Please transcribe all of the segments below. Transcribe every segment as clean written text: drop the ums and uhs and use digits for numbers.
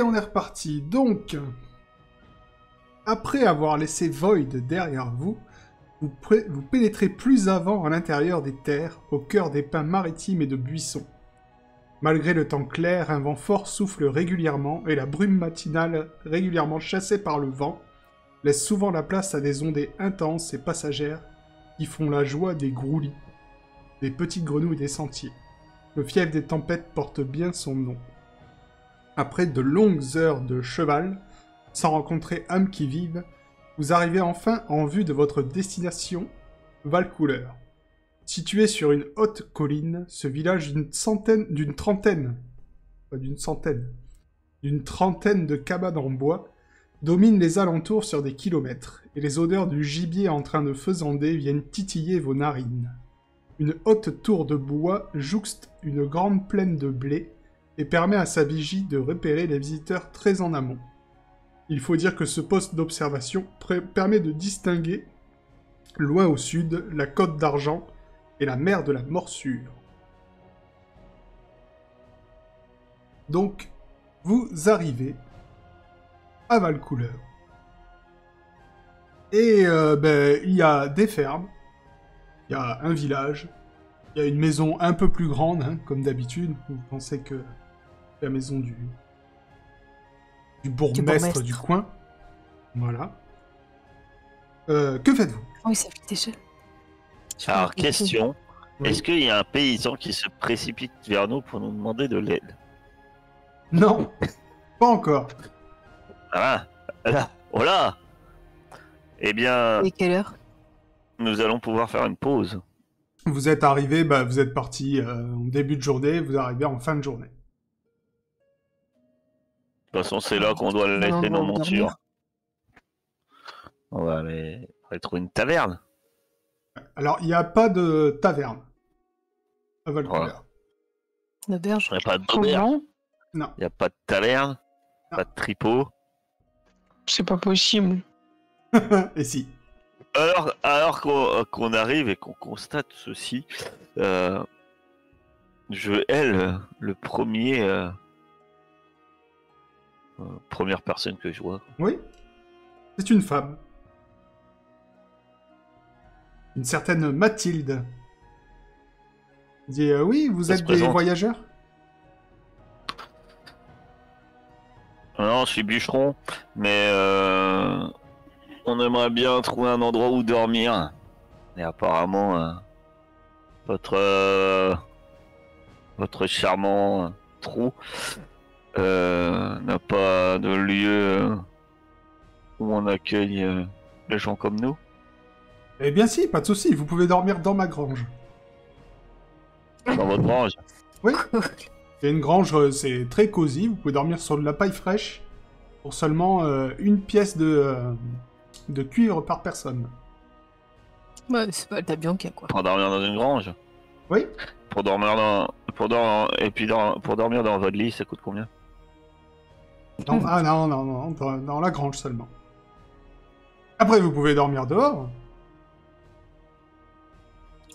Et on est reparti. Donc, après avoir laissé Void derrière vous, vous pénétrez plus avant à l'intérieur des terres, au cœur des pins maritimes et de buissons. Malgré le temps clair, un vent fort souffle régulièrement et la brume matinale, régulièrement chassée par le vent, laisse souvent la place à des ondées intenses et passagères qui font la joie des groulis, des petites grenouilles des sentiers. Le fief des tempêtes porte bien son nom. Après de longues heures de cheval, sans rencontrer âme qui vive, vous arrivez enfin en vue de votre destination, Valcouleur. Situé sur une haute colline, ce village d'une trentaine de cabanes en bois domine les alentours sur des kilomètres, et les odeurs du gibier en train de faisander viennent titiller vos narines. Une haute tour de bois jouxte une grande plaine de blé et permet à sa vigie de repérer les visiteurs très en amont. Il faut dire que ce poste d'observation permet de distinguer, loin au sud, la côte d'Argent et la mer de la Morsure. Donc, vous arrivez à Valcouleur. Et il y a des fermes, il y a un village, il y a une maison un peu plus grande, hein, comme d'habitude. Vous pensez que c'est la maison du bourgmestre du coin. Voilà. Que faites-vous? Oui, ça fait déjà. Alors, question. Oui. Est-ce qu'il y a un paysan qui se précipite vers nous pour nous demander de l'aide? Non, pas encore. Ah, là, voilà. Eh bien, Et quelle heure? nous allons pouvoir faire une pause. Vous êtes arrivé, vous êtes parti en début de journée, vous arrivez en fin de journée. De toute façon, c'est là qu'on doit laisser nos montures. On va aller trouver une taverne. Alors, il n'y a pas de taverne à Valcouleur. L'auberge. Il n'y a pas d'auberge. Non. Il n'y a pas de taverne. Non. Pas de tripot. C'est pas possible. Et si. Alors qu'on arrive et qu'on constate ceci, le premier... première personne que je vois. Oui. C'est une femme. Une certaine Mathilde. Elle dit oui, vous êtes des voyageurs? Non, je suis bûcheron, mais on aimerait bien trouver un endroit où dormir. Et apparemment, votre charmant trou n'a pas de lieu où on accueille les gens comme nous. Eh bien si, pas de souci, vous pouvez dormir dans ma grange. Dans votre grange? Oui. C'est une grange, c'est très cosy, vous pouvez dormir sur de la paille fraîche pour seulement une pièce de cuivre par personne. Ouais, c'est pas la Bianca, quoi. Pour dormir dans une grange? Oui. Pour dormir dans votre lit, ça coûte combien? Non, ah non, dans la grange seulement. Après, vous pouvez dormir dehors.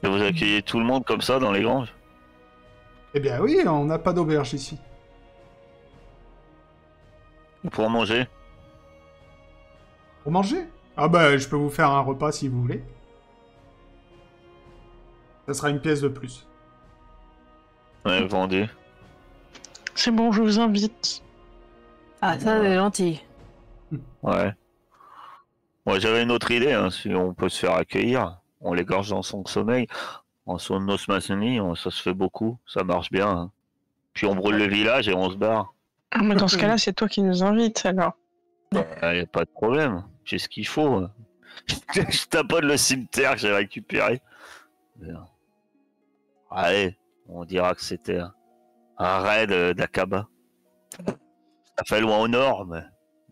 Et vous accueillez tout le monde comme ça dans les granges? Eh bien oui, on n'a pas d'auberge ici. Pour manger? Pour manger? Ah je peux vous faire un repas si vous voulez. Ça sera une pièce de plus. Ouais, vendez. C'est bon, je vous invite. Ah, ça, c'est gentil. Ouais. Moi, j'avais une autre idée, hein, si on peut se faire accueillir. On l'égorge dans son sommeil. En son osmaçonnie, ça se fait beaucoup. Ça marche bien. Hein. Puis on brûle le village et on se barre. Ah, mais dans ce cas-là, c'est toi qui nous invites, alors. Y a pas de problème. J'ai ce qu'il faut. Hein. Je tapote le cimetière que j'ai récupéré. Allez, on dira que c'était un raid d'Akaba. Ça fait loin au nord, mais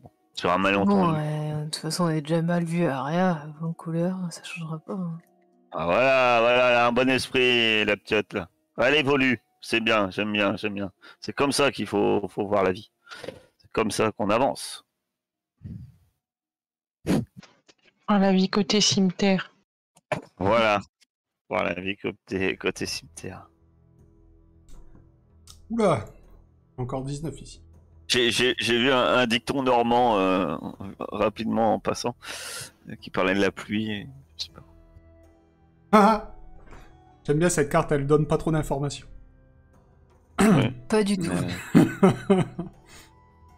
bon, sur un malentendu. Bon, de toute façon, on est déjà mal vu à Aria, en couleur, ça changera pas. Hein. Ah, voilà, elle a un bon esprit, la petite là. Elle évolue, c'est bien, j'aime bien. C'est comme ça qu'il faut voir la vie. C'est comme ça qu'on avance. Ah, la vie côté cimetière. Voilà la vie côté cimetière. Oula, encore 19 ici. J'ai vu un dicton normand rapidement en passant qui parlait de la pluie. Je sais pas. Ah, j'aime bien cette carte, elle donne pas trop d'informations. Pas du tout.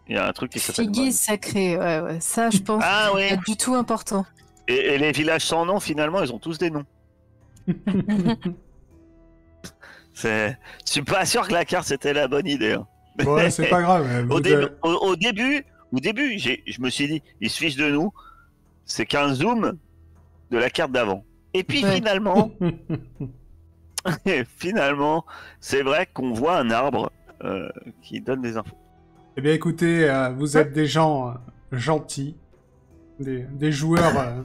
Il y a un truc qui s'appelle. Figuier sacré, ouais. Ça, je pense, Ah oui. c'est pas du tout important. Et les villages sans nom, finalement, ils ont tous des noms. Je suis pas sûr que la carte c'était la bonne idée. Hein. Ouais, c'est pas grave. Au début, je me suis dit, ils se fichent de nous. C'est qu'un zoom de la carte d'avant. Et puis finalement, c'est vrai qu'on voit un arbre qui donne des infos. Eh bien, écoutez, vous êtes des gens gentils, des joueurs,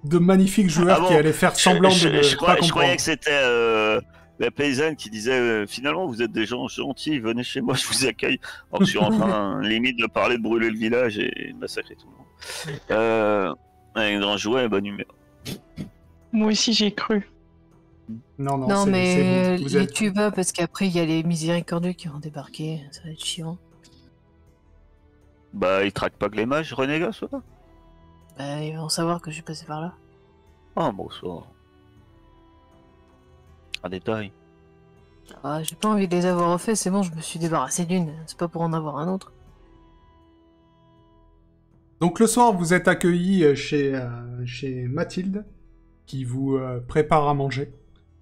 de magnifiques joueurs qui allaient faire semblant de ne pas comprendre. Je croyais que c'était la paysanne qui disait finalement vous êtes des gens gentils, venez chez moi, je vous accueille. Alors que je suis en train limite de parler de brûler le village et de massacrer tout le monde. Avec grand jouet et bonne humeur. Moi aussi, j'ai cru. Non, mais les tue pas parce qu'après il y a les miséricordieux qui vont débarquer, ça va être chiant. Bah, ils traquent pas que les mages, renégats, ça. Bah, ils vont savoir que je suis passé par là. Ah, bon, ça. Un détail. Ah, j'ai pas envie de les avoir refaits, c'est bon, je me suis débarrassé d'une, c'est pas pour en avoir un autre. Donc le soir, vous êtes accueillis chez Mathilde, qui vous prépare à manger.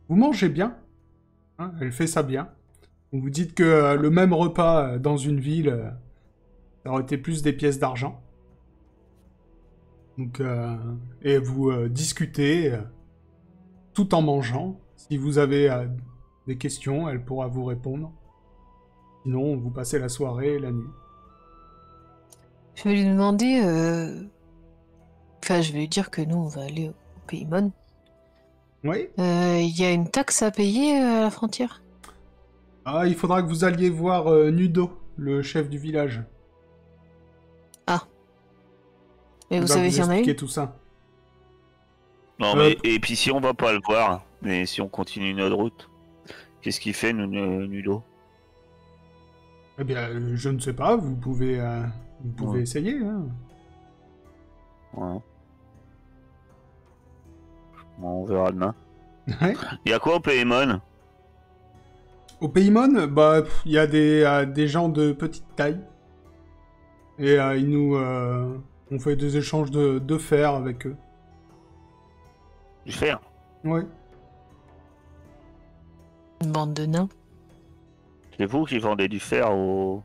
Vous mangez bien, hein, elle fait ça bien. Vous vous dites que le même repas dans une ville, ça aurait été plus des pièces d'argent. Donc, et vous discutez tout en mangeant. Si vous avez des questions, elle pourra vous répondre. Sinon, vous passez la soirée et la nuit. Je vais lui demander... Enfin, je vais lui dire que nous, on va aller au Paymon. Oui. Il y a une taxe à payer à la frontière? Ah, il faudra que vous alliez voir Nudo, le chef du village. Ah. Mais vous savez s'il y en a une? Tout ça. Non, mais et puis si on va pas le voir, mais si on continue notre route, qu'est-ce qu'il fait, Nudo? Eh bien, je ne sais pas, vous pouvez essayer. Hein. Ouais. Bon, on verra demain. Ouais. Il y a quoi au Paymon? Au Paymon, bah, il y a des gens de petite taille. Et ils nous ont fait des échanges de fer avec eux. Du fer? Ouais. Une bande de nains. C'est vous qui vendez du fer au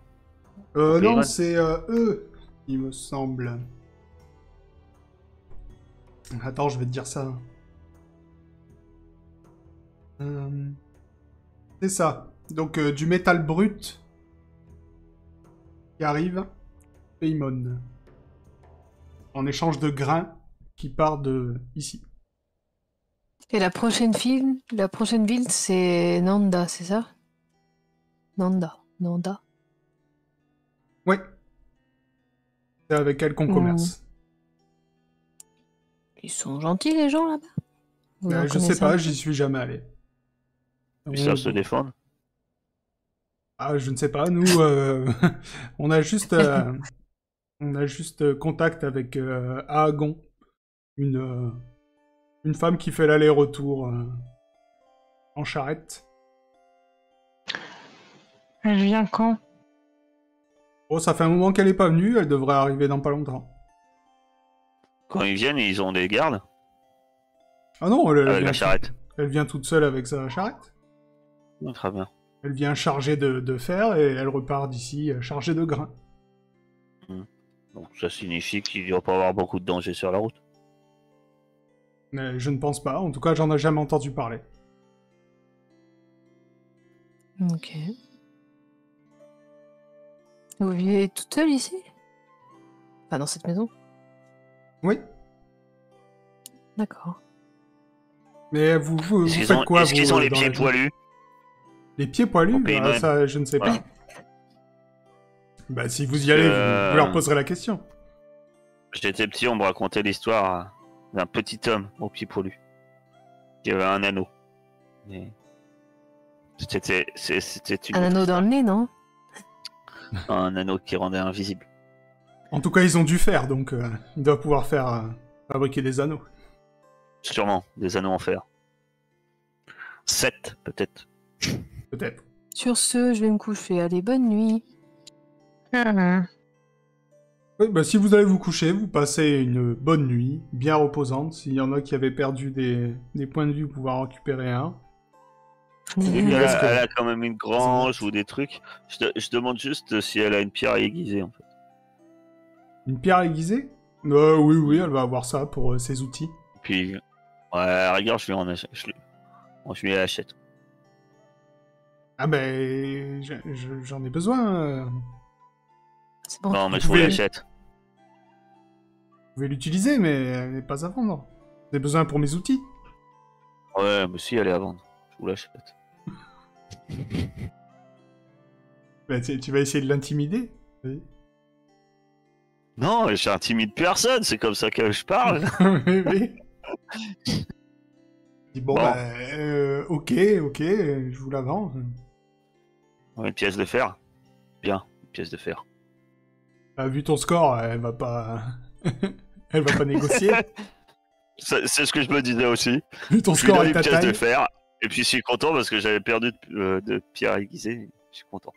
Non, Paymon? c'est eux, il me semble. Attends, je vais te dire ça. C'est ça. Donc, du métal brut qui arrive. Paymon. En échange de grains qui part de ici. Et la prochaine ville, c'est Nanda, c'est ça? Nanda. Ouais. C'est avec elle qu'on commerce. Ils sont gentils, les gens, là-bas? Je sais pas, j'y suis jamais allé. Ils savent se défendre? Ah, je ne sais pas, nous, on a juste contact avec Aagon, une femme qui fait l'aller-retour en charrette. Elle vient quand? Oh, ça fait un moment qu'elle est pas venue, elle devrait arriver dans pas longtemps. Quand ils viennent, ils ont des gardes? Ah non, elle Avec vient la charrette. Elle vient toute seule avec sa charrette. Oh, très bien. Elle vient chargée de fer et elle repart d'ici chargée de grains. Donc ça signifie qu'il ne doit pas avoir beaucoup de danger sur la route. Mais je ne pense pas, en tout cas j'en ai jamais entendu parler. Ok. Vous vivez toute seule ici? Enfin, dans cette maison? Oui. D'accord. Mais vous faites quoi? Est-ce qu'ils ont les dans pieds la vie? poilus? Les pieds poilus? Ah, ça, je ne sais pas. Bah, si vous y allez, vous leur poserez la question. J'étais petit, on me racontait l'histoire d'un petit homme aux pieds poilus qui avait un anneau. Mais... C'était une... Un anneau dans le nez, non? un anneau qui rendait invisible. En tout cas, ils ont dû faire, donc ils doivent pouvoir faire fabriquer des anneaux. Sûrement, des anneaux en fer. 7, peut-être. Peut-être. Sur ce, je vais me coucher. Allez, bonne nuit. Oui, bah, si vous allez vous coucher, vous passez une bonne nuit, bien reposante. S'il y en a qui avaient perdu des points de vue, pouvoir en récupérer un. Elle reste que- a quand même une grange ou des trucs. Je demande juste si elle a une pierre aiguisée, en fait. Une pierre aiguisée Oui, elle va avoir ça pour ses outils. Puis, ouais, regarde, je lui achète. Ah ben, j'en ai besoin. C'est bon. Non, mais vous je vous pouvez- l'achète. Vous pouvez l'utiliser, mais elle n'est pas à vendre. J'ai besoin pour mes outils. Ouais, mais si, elle est à vendre. Je vous l'achète. Bah, tu vas essayer de l'intimider. Oui. Non, j'intimide personne, c'est comme ça que je parle. Oui. Dis, bon, Bon. bah, ok, je vous la vends. Une pièce de fer. Bien, une pièce de fer. Vu ton score, elle va pas... elle va pas négocier. C'est ce que je me disais aussi. Vu ton Je lui score donne et une ta pièce de taille. fer. Et puis je suis content parce que j'avais perdu de pierre aiguisée. Je suis content.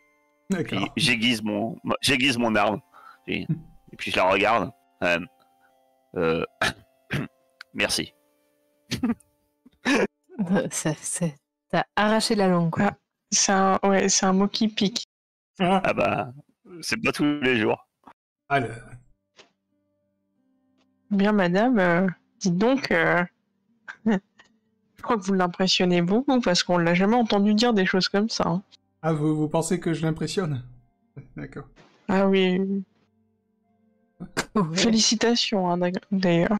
Puis D'accord. j'aiguise mon arme. Et puis je la regarde. Merci. T'as arraché la langue, quoi. C'est un mot qui pique. Ah bah, c'est pas tous les jours. Alors, Bien, madame, dites donc, je crois que vous l'impressionnez beaucoup parce qu'on l'a jamais entendu dire des choses comme ça. Hein. ah, vous pensez que je l'impressionne? D'accord. Ah oui, Ouais. félicitations hein, d'ailleurs.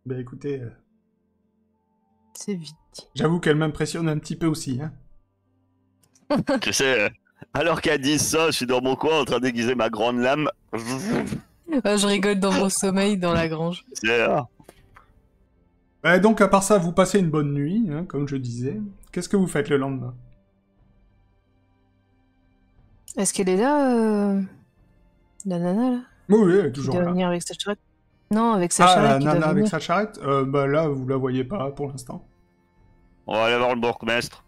Ben écoutez, C'est vite. j'avoue qu'elle m'impressionne un petit peu aussi. Hein. Tu sais, alors qu'elle dit ça, je suis dans mon coin en train d'aiguiser ma grande lame. Je rigole dans mon sommeil dans la grange. C'est, Donc à part ça, vous passez une bonne nuit, hein, comme je disais. Qu'est-ce que vous faites le lendemain? Est-ce qu'elle est là, la nana, là? Oui, elle est Qui toujours doit là. venir avec sa charrette? Non, avec sa Ah, charrette la qui doit nana avec venir. sa charrette? Bah là, vous la voyez pas pour l'instant. on va aller voir le bourgmestre.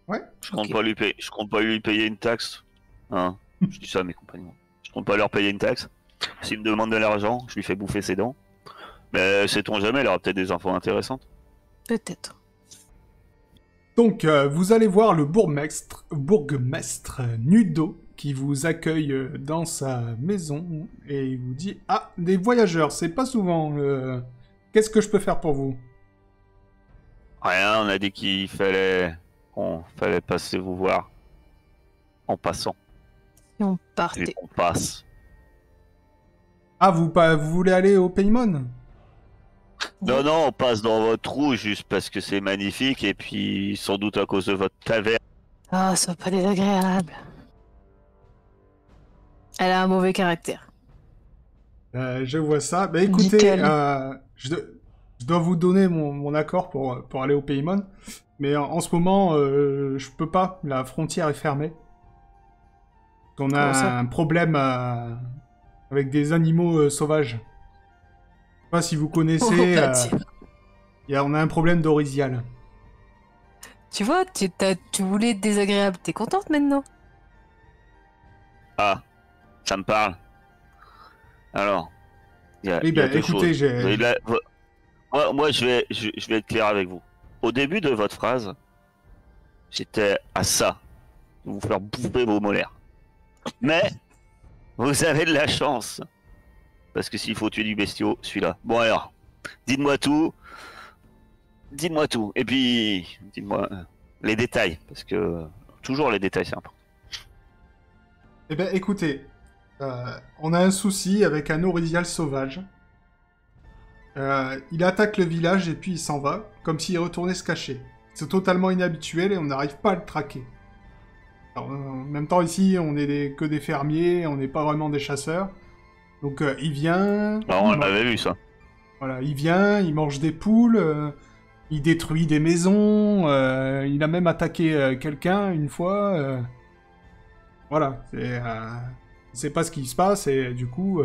Ouais. Je compte Ok. pas lui payer. Je compte pas lui payer une taxe. Hein. Je dis ça à mes compagnons. Je compte pas leur payer une taxe. S'il me demande de l'argent, je lui fais bouffer ses dents. Mais sait-on jamais, elle aura peut-être des infos intéressantes. Peut-être. Donc, vous allez voir le bourgmestre Nudo, qui vous accueille dans sa maison, et il vous dit « Ah, des voyageurs, c'est pas souvent. Qu'est-ce que je peux faire pour vous ?» Rien, on a dit qu'on fallait passer vous voir. En passant. Si on Et partait. on passe. Ah, vous voulez aller au Paymon? Non, non, on passe dans votre trou juste parce que c'est magnifique et puis sans doute à cause de votre taverne. Ah, sois pas désagréable. Elle a un mauvais caractère. Je vois ça. Bah écoutez, Dit-elle. je dois vous donner mon accord pour aller au Paymon, mais en ce moment, je peux pas. La frontière est fermée. On a Comment ça un problème avec des animaux sauvages. Je sais pas si vous connaissez. Oh, bah, tiens. On a un problème d'orisial. Tu vois, tu voulais être désagréable. T'es contente maintenant? Ah, ça me parle. Alors, il y a, Oui, il y a bah, deux écoutez, choses. j'ai- Vous avez moi, je vais être clair avec vous. Au début de votre phrase, j'étais à ça, de vous faire bouffer vos molaires. Mais vous avez de la chance, parce que s'il faut tuer du bestiau, celui-là. Bon alors, dites-moi tout. Dites-moi tout. Et puis, dites-moi les détails, parce que toujours les détails, c'est important. Eh ben, écoutez, on a un souci avec un orisial sauvage. Il attaque le village et puis il s'en va, comme s'il retournait se cacher. C'est totalement inhabituel et on n'arrive pas à le traquer. Alors, en même temps, ici, on est que des fermiers, on n'est pas vraiment des chasseurs. Donc, il vient... Alors, on il l'avait vu ça. Voilà, il vient, il mange des poules, il détruit des maisons, il a même attaqué quelqu'un une fois. Voilà, il sait pas ce qui se passe et du coup...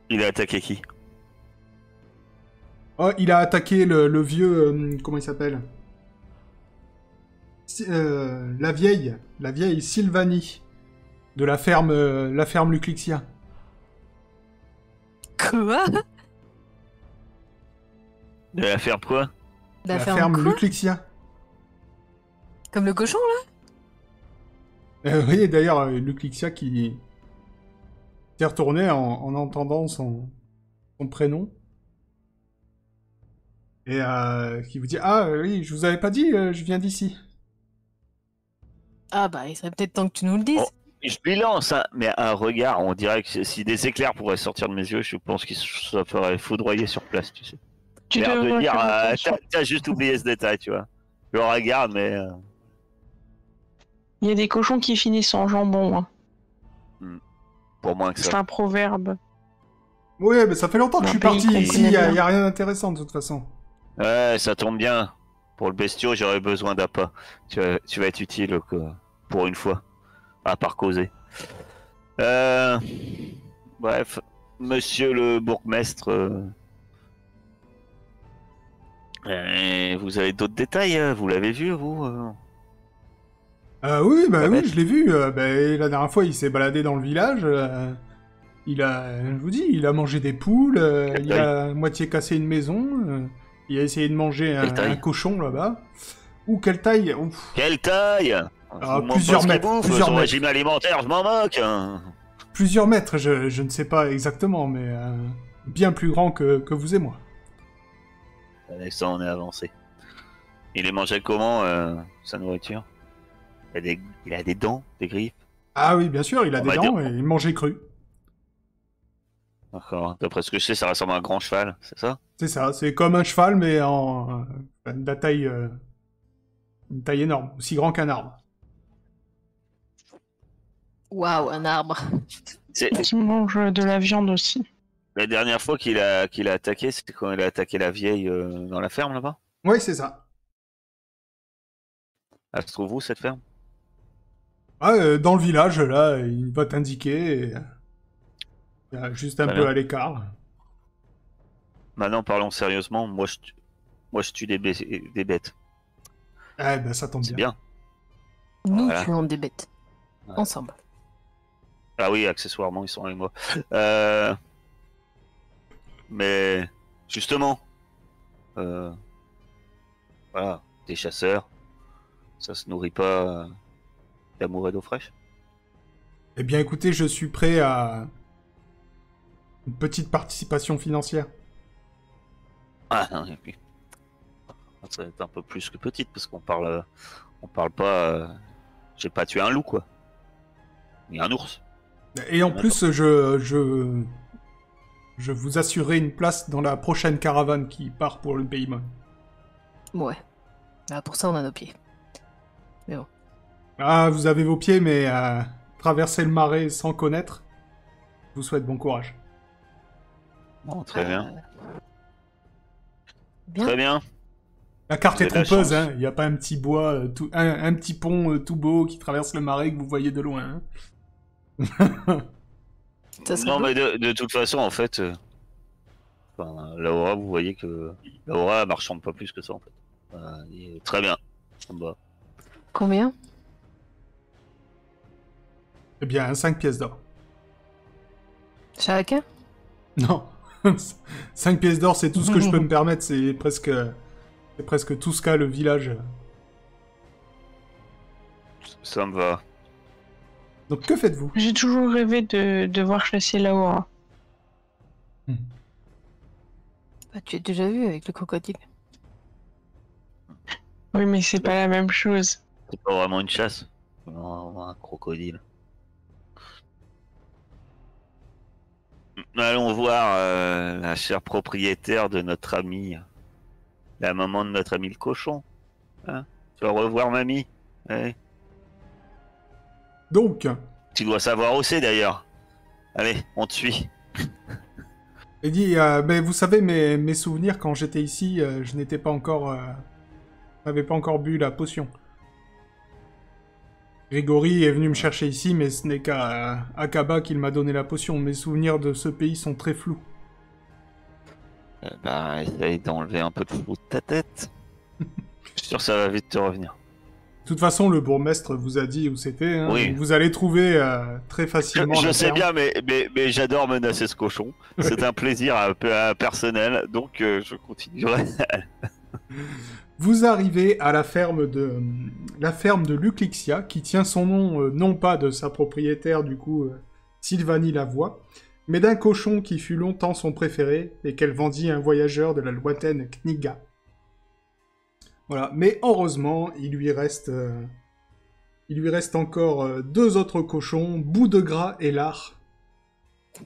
Il a attaqué qui? Oh, il a attaqué le vieux... comment il s'appelle? La vieille Sylvanie de la ferme Luclixia. Quoi? De la faire quoi? La La ferme ferme quoi? Luclixia. Comme le cochon, là? Oui, d'ailleurs, Luclixia qui s'est retourné en entendant son prénom. Et qui vous dit « Ah, oui, je vous avais pas dit, je viens d'ici. » Ah bah, il serait peut-être temps que tu nous le dises. Oh, je lui lance, hein, mais un regard, on dirait que si des éclairs pourraient sortir de mes yeux, je pense qu'il se ferait foudroyer sur place, tu sais. Tu L'air de devrais dire, faire attention. t'as juste oublié ce détail, tu vois. Je le regarde, mais... Il y a des cochons qui finissent en jambon. Hein. pour moins que C'est ça. un proverbe. Oui, mais ça fait longtemps que je suis Un pays parti qu'on ici, connaît il y bien. a rien d'intéressant de toute façon. Ouais, ça tombe bien. Pour le bestiau, j'aurais besoin d'appât. Tu vas être utile, quoi, pour une fois. À part causer. Bref, monsieur le bourgmestre... vous avez d'autres détails, vous l'avez vu, vous Oui, bah Pas oui, bête. je l'ai vu. La dernière fois, il s'est baladé dans le village. Je vous dis, il a mangé des poules, Quelle il a moitié cassé une maison, il a essayé de manger Quelle taille un cochon là-bas. Ouh, quelle taille! Ouf. Quelle taille Ah, plusieurs mètres, plusieurs Son mètres. régime alimentaire, je m'en moque hein. Plusieurs mètres, je ne sais pas exactement, mais bien plus grand que vous et moi. Avec ça, on est avancé. Il est mangé comment, sa nourriture? Il a des dents, des griffes? Ah oui, bien sûr, il a On des va dents dire- et il mangeait cru. D'accord. D'après ce que je sais, ça ressemble à un grand cheval, c'est ça? C'est ça, c'est comme un cheval, mais de la taille, une taille énorme, aussi grand qu'un arbre. Waouh, un arbre. C'est Qui mange de la viande aussi. la dernière fois qu'il a attaqué, c'était quand il a attaqué la vieille dans la ferme là-bas? Oui, c'est ça. Elle se trouve où cette ferme? Ah, dans le village, là, il va t'indiquer, juste un Très peu bien. à l'écart. Maintenant, parlons sérieusement. Moi, je tue des bêtes. Eh ben, ça tombe C'est bien. bien. Nous Voilà. tuons des bêtes. Ouais. Ensemble. Ah oui, accessoirement, ils sont avec moi. Mais justement, voilà, des chasseurs, ça se nourrit pas d'amour et d'eau fraîche. Eh bien, écoutez, je suis prêt à une petite participation financière. Ah non, et puis, ça va être un peu plus que petite parce qu'on parle pas. J'ai pas tué un loup quoi, ni un ours. Et en D'accord. plus, je vous assurerai une place dans la prochaine caravane qui part pour le Paymon. Ouais. Ah, pour ça, on a nos pieds. Ah, vous avez vos pieds, mais traverser le marais sans connaître, je vous souhaite bon courage. Bon, très bien, Bien. très bien. La carte Vous est avez de la trompeuse, chance. hein. Il n'y a pas un petit bois, un petit pont tout beau qui traverse le marais que vous voyez de loin. Hein. Ça serait Non, beau. mais de toute façon, en fait, enfin, Laura, vous voyez que Laura marchande pas plus que ça en fait. Très bien, ça me va. Combien? Eh bien, 5 pièces d'or. Chacun? Non. 5 pièces d'or, c'est tout ce que je peux me permettre. C'est presque tout ce qu'a le village. Ça me va. Donc, que faites-vous? J'ai toujours rêvé de voir chasser Laura. Bah, tu as déjà vu avec le crocodile. Oui, mais c'est pas la même chose. C'est pas vraiment une chasse. Non, un crocodile. Allons voir la chère propriétaire de notre ami, la maman de notre ami le cochon. Hein, tu vas revoir mamie. Ouais. Donc, Tu dois savoir où c'est d'ailleurs. Allez, on te suit. Il dit, mais vous savez, mes souvenirs, quand j'étais ici, je n'étais pas encore... n'avais pas encore bu la potion. Grégory est venu me chercher ici, mais ce n'est qu'à Akaba qu'il m'a donné la potion. Mes souvenirs de ce pays sont très flous. Bah, essaye d'enlever un peu de flou de ta tête. Je suis sûr que ça va vite te revenir. De toute façon, le bourgmestre vous a dit où c'était. Hein. Oui. Vous allez trouver très facilement. Je sais bien, mais j'adore menacer ce cochon. C'est un plaisir un peu personnel, donc je continuerai. Vous arrivez à la ferme de Luclixia, qui tient son nom non pas de sa propriétaire, du coup, Sylvanie Lavoie, mais d'un cochon qui fut longtemps son préféré et qu'elle vendit à un voyageur de la lointaine Kniga. Voilà, mais heureusement, il lui reste encore 2 autres cochons, Bout de Gras et Lard.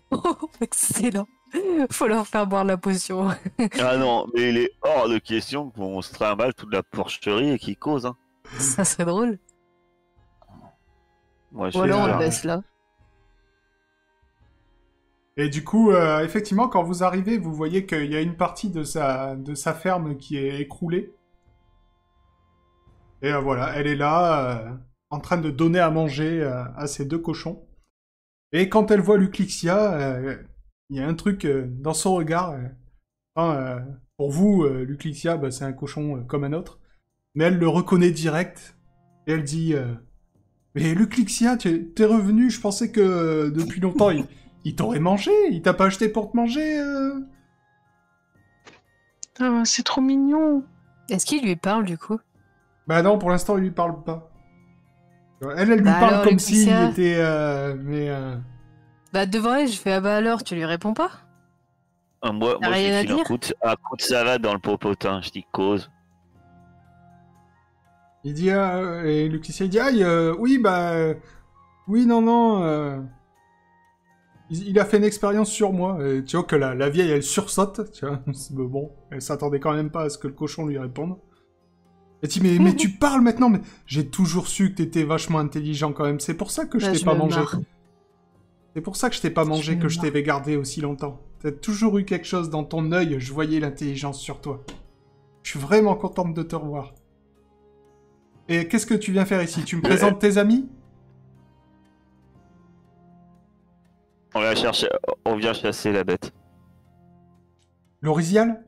Oh, excellent. Faut leur faire boire la potion. Ah non, mais il est hors de question qu'on se trimballe toute la porcherie et qu'il cause. Hein. Ça serait drôle. Moi, je Ou alors on fais le ça. laisse là. Et du coup, effectivement, quand vous arrivez, vous voyez qu'il y a une partie de sa ferme qui est écroulée. Et voilà, elle est là, en train de donner à manger à ces 2 cochons. Et quand elle voit Luclixia, il y a un truc dans son regard. Pour vous, Luclixia, bah, c'est un cochon comme un autre. Mais elle le reconnaît direct. Et elle dit mais Luclixia, t'es revenu, je pensais que depuis longtemps, il t'aurait mangé. Il t'a pas acheté pour te manger Ah, c'est trop mignon. Est-ce qu'il lui parle du coup? Bah non, pour l'instant, il lui parle pas. Elle lui Bah parle alors, comme s'il Luclixia était... Bah devant elle, je fais ah bah alors, tu lui réponds pas? Moi, T'as je rien à lui file dire un coup de salade dans le popotin. Je dis cause. Il dit, et Luclixia, il dit, aïe, oui, bah, oui, non, il a fait une expérience sur moi. Et tu vois que la vieille, elle sursaute, tu vois. Bon, elle s'attendait quand même pas à ce que le cochon lui réponde. Elle dit, mais tu parles maintenant, mais j'ai toujours su que t'étais vachement intelligent quand même. C'est pour ça que je Bah, t'ai je pas me mangé. marre. C'est pour ça que je t'ai pas mangé, me que je marre. t'avais gardé aussi longtemps. T'as toujours eu quelque chose dans ton œil, je voyais l'intelligence sur toi. Je suis vraiment contente de te revoir. Et qu'est-ce que tu viens faire ici? Tu me présentes tes amis? On vient chasser la bête. L'Orisial?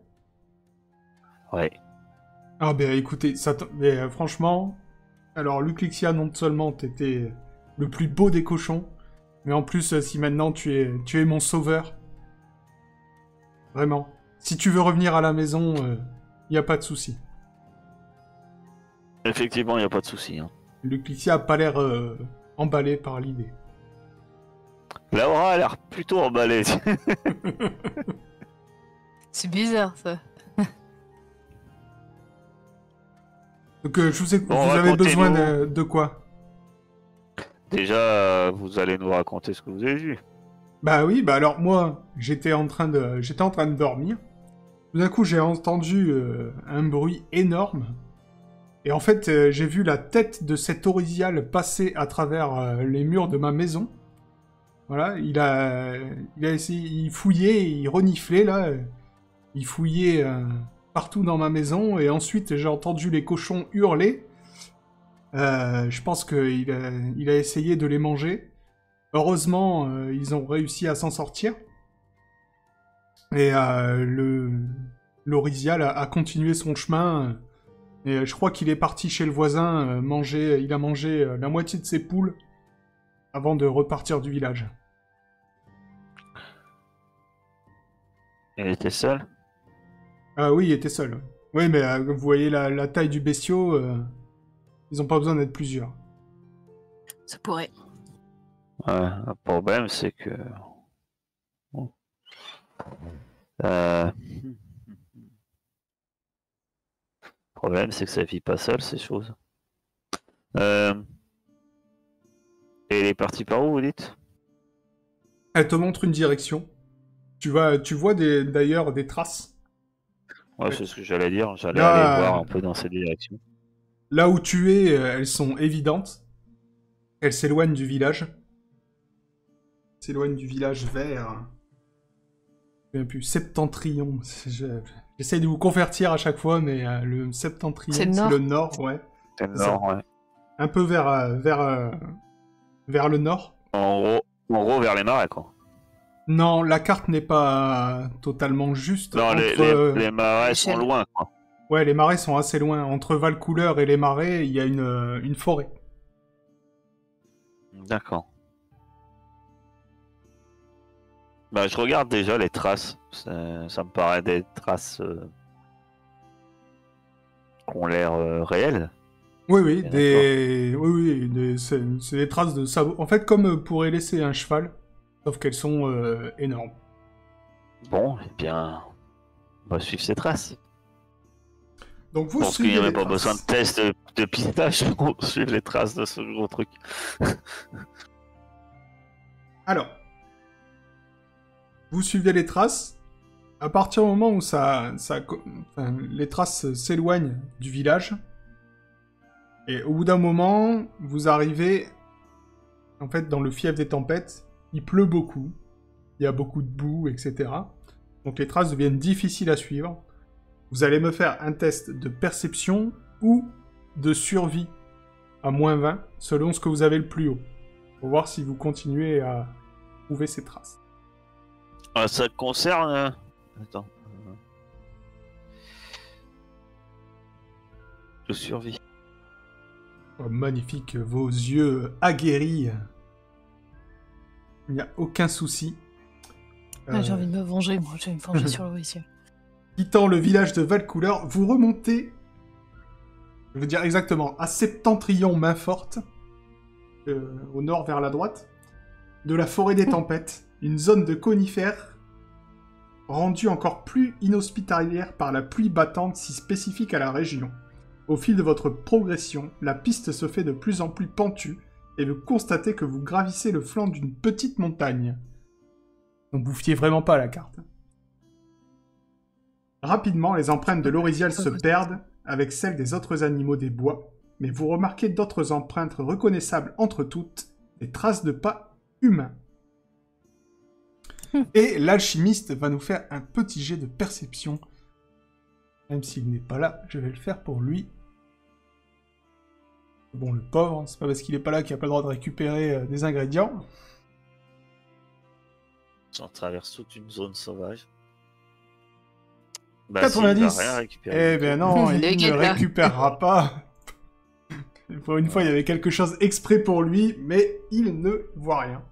Ouais. Ah ben écoutez, mais, franchement, alors Luclixia, non seulement t'étais le plus beau des cochons, mais en plus, si maintenant tu es mon sauveur, vraiment, si tu veux revenir à la maison, y a pas de souci. Effectivement, il n'y a pas de souci. Hein. Luclixia a pas l'air emballé par l'idée. Laura a l'air plutôt emballée. C'est bizarre ça. Donc je vous ai... Bon, vous avez besoin racontez-nous. de quoi? Déjà, vous allez nous raconter ce que vous avez vu. Bah oui, bah alors moi, j'étais en train de dormir. Tout d'un coup, j'ai entendu un bruit énorme. Et en fait, j'ai vu la tête de cet Orisial passer à travers les murs de ma maison. Voilà, il a essayé, il fouillait, il reniflait là. Il fouillait partout dans ma maison. Et ensuite, j'ai entendu les cochons hurler. Je pense qu'il a essayé de les manger. Heureusement, ils ont réussi à s'en sortir. Et l'Orisial a continué son chemin. Et je crois qu'il est parti chez le voisin manger. Il a mangé la moitié de ses poules avant de repartir du village. Elle était seule. Ah oui, il était seul. Oui, mais vous voyez la taille du bestiau. Ils ont pas besoin d'être plusieurs. Ça pourrait. Ouais, le problème, c'est que... Bon. Le problème, c'est que ça vit pas seul, ces choses. Et elle est partie par où, vous dites? Elle te montre une direction. Tu vois d'ailleurs des traces. Ouais, c'est ce que j'allais dire. J'allais Là, aller voir un peu dans cette direction. Là où tu es, elles sont évidentes. Elles s'éloignent du village. S'éloignent du village vers me souviens plus. Septentrion. J'essaye de vous convertir à chaque fois, mais le septentrion, C'est le c'est nord. le nord, ouais. C'est le C'est ça. nord, ouais. Un peu vers le nord. En gros, vers les marais, quoi. Non, la carte n'est pas totalement juste. Non, les marais sont l'échelle. loin, quoi. Ouais, les marais sont assez loin. Entre Valcouleur et les marais, il y a une forêt. D'accord. Bah, je regarde déjà les traces. Ça me paraît des traces qui ont l'air réelles. Oui, oui, Bien c'est des traces de sabots. En fait, comme pourrait laisser un cheval, sauf qu'elles sont énormes. Bon, eh bien, on va suivre ces traces. Donc Je vous pense qu'il n'y suivez a les même pas traces. besoin de test de pistache pour suivre les traces de ce gros truc. Alors, vous suivez les traces. À partir du moment où les traces s'éloignent du village, et au bout d'un moment, vous arrivez en fait dans le fief des tempêtes. Il pleut beaucoup, il y a beaucoup de boue, etc. Donc les traces deviennent difficiles à suivre. Vous allez me faire un test de perception ou de survie à -20, selon ce que vous avez le plus haut, pour voir si vous continuez à trouver ces traces. Ça concerne... Attends. Je survis. Oh, magnifique, vos yeux aguerris. Il n'y a aucun souci. Ah, j'ai envie de me venger, moi. Je vais me venger sur le policier. Quittant le village de Valcouleur, vous remontez, je veux dire exactement, à Septentrion main forte, au nord vers la droite, de la forêt des tempêtes, une zone de conifères rendue encore plus inhospitalière par la pluie battante si spécifique à la région. Au fil de votre progression, la piste se fait de plus en plus pentue et vous constatez que vous gravissez le flanc d'une petite montagne. Donc vous fiez vraiment pas à la carte. Rapidement, les empreintes de l'Orisial se perdent avec celles des autres animaux des bois, mais vous remarquez d'autres empreintes reconnaissables entre toutes, des traces de pas humains. Et l'alchimiste va nous faire un petit jet de perception. Même s'il n'est pas là, je vais le faire pour lui. Bon, le pauvre, c'est pas parce qu'il est pas là qu'il a pas le droit de récupérer des ingrédients. On traverse toute une zone sauvage. Bah, 90. Si, il va rien récupérer. Eh ben non, il Le ne gars, là. récupérera pas. Pour une fois, il y avait quelque chose exprès pour lui, mais il ne voit rien.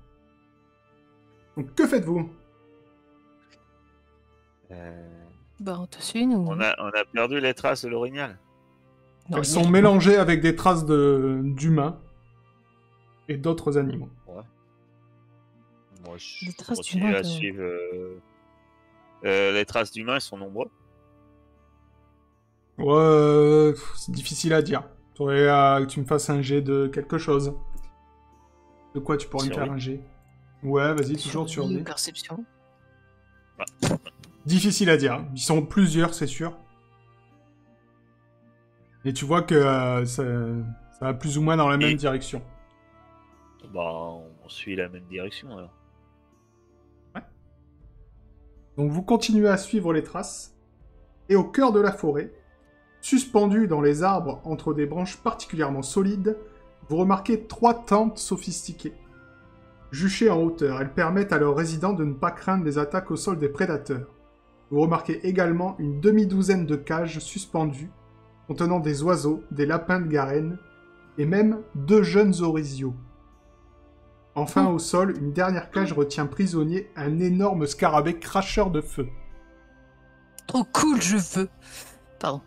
Donc, que faites-vous? Bah, on te suit, nous. On a perdu les traces de l'orignal. Non, Elles il y sont a- mélangées avec des traces d'humains et d'autres animaux. Ouais. Moi, je Les traces continue d'humains, à quand même. suivre. Les traces d'humains, elles sont nombreux. Ouais, c'est difficile à dire. Faudrait que tu me fasses un jet de quelque chose. De quoi tu pourrais me faire Survie. un jet? Ouais, vas-y, toujours Survie survie. ou perception. Difficile à dire. Ils sont plusieurs, c'est sûr. Et tu vois que ça va plus ou moins dans la même direction. Bah, on suit la même direction alors. Donc vous continuez à suivre les traces. Et au cœur de la forêt, suspendues dans les arbres entre des branches particulièrement solides, vous remarquez 3 tentes sophistiquées. Juchées en hauteur, elles permettent à leurs résidents de ne pas craindre les attaques au sol des prédateurs. Vous remarquez également une demi-douzaine de cages suspendues, contenant des oiseaux, des lapins de Garenne, et même 2 jeunes orisiaux. Enfin, au sol, une dernière cage retient prisonnier un énorme scarabée cracheur de feu. Trop cool, je veux. Pardon.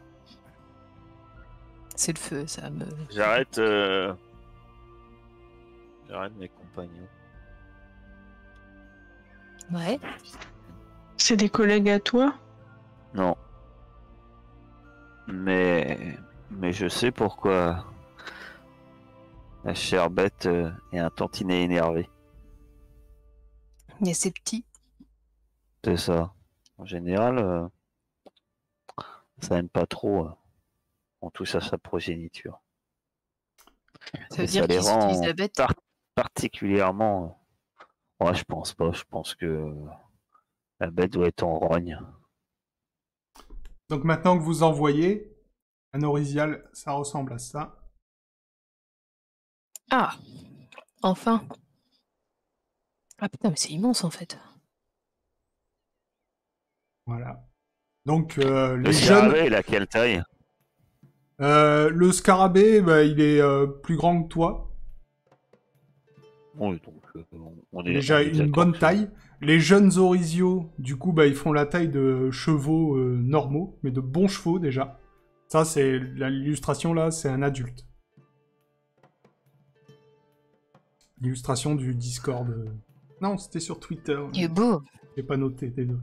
C'est le feu, ça me... J'arrête mes compagnons. Ouais. C'est des collègues à toi? Non. Mais je sais pourquoi la chère bête est un tantinet énervée. Il y a ces petits. C'est ça. En général, ça aime pas trop. On touche à sa progéniture. Ça veut Et dire les qu'ils rend utilisent la bête. particulièrement. Ouais, je pense pas. Je pense que La bête doit être en rogne. Donc maintenant que vous en voyez, un orisial, ça ressemble à ça. Ah, enfin. Ah putain, mais c'est immense en fait. Voilà. Donc Le les scarabée, jeunes... il a quelle taille? le scarabée, bah, il est plus grand que toi. Oui, donc on est, Déjà une d'accord bonne que- taille. Les jeunes orisiaux, du coup, bah, ils font la taille de chevaux normaux, mais de bons chevaux déjà. Ça, c'est l'illustration là, c'est un adulte. L'illustration du Discord. Non, c'était sur Twitter. Il est beau. J'ai pas noté, désolé.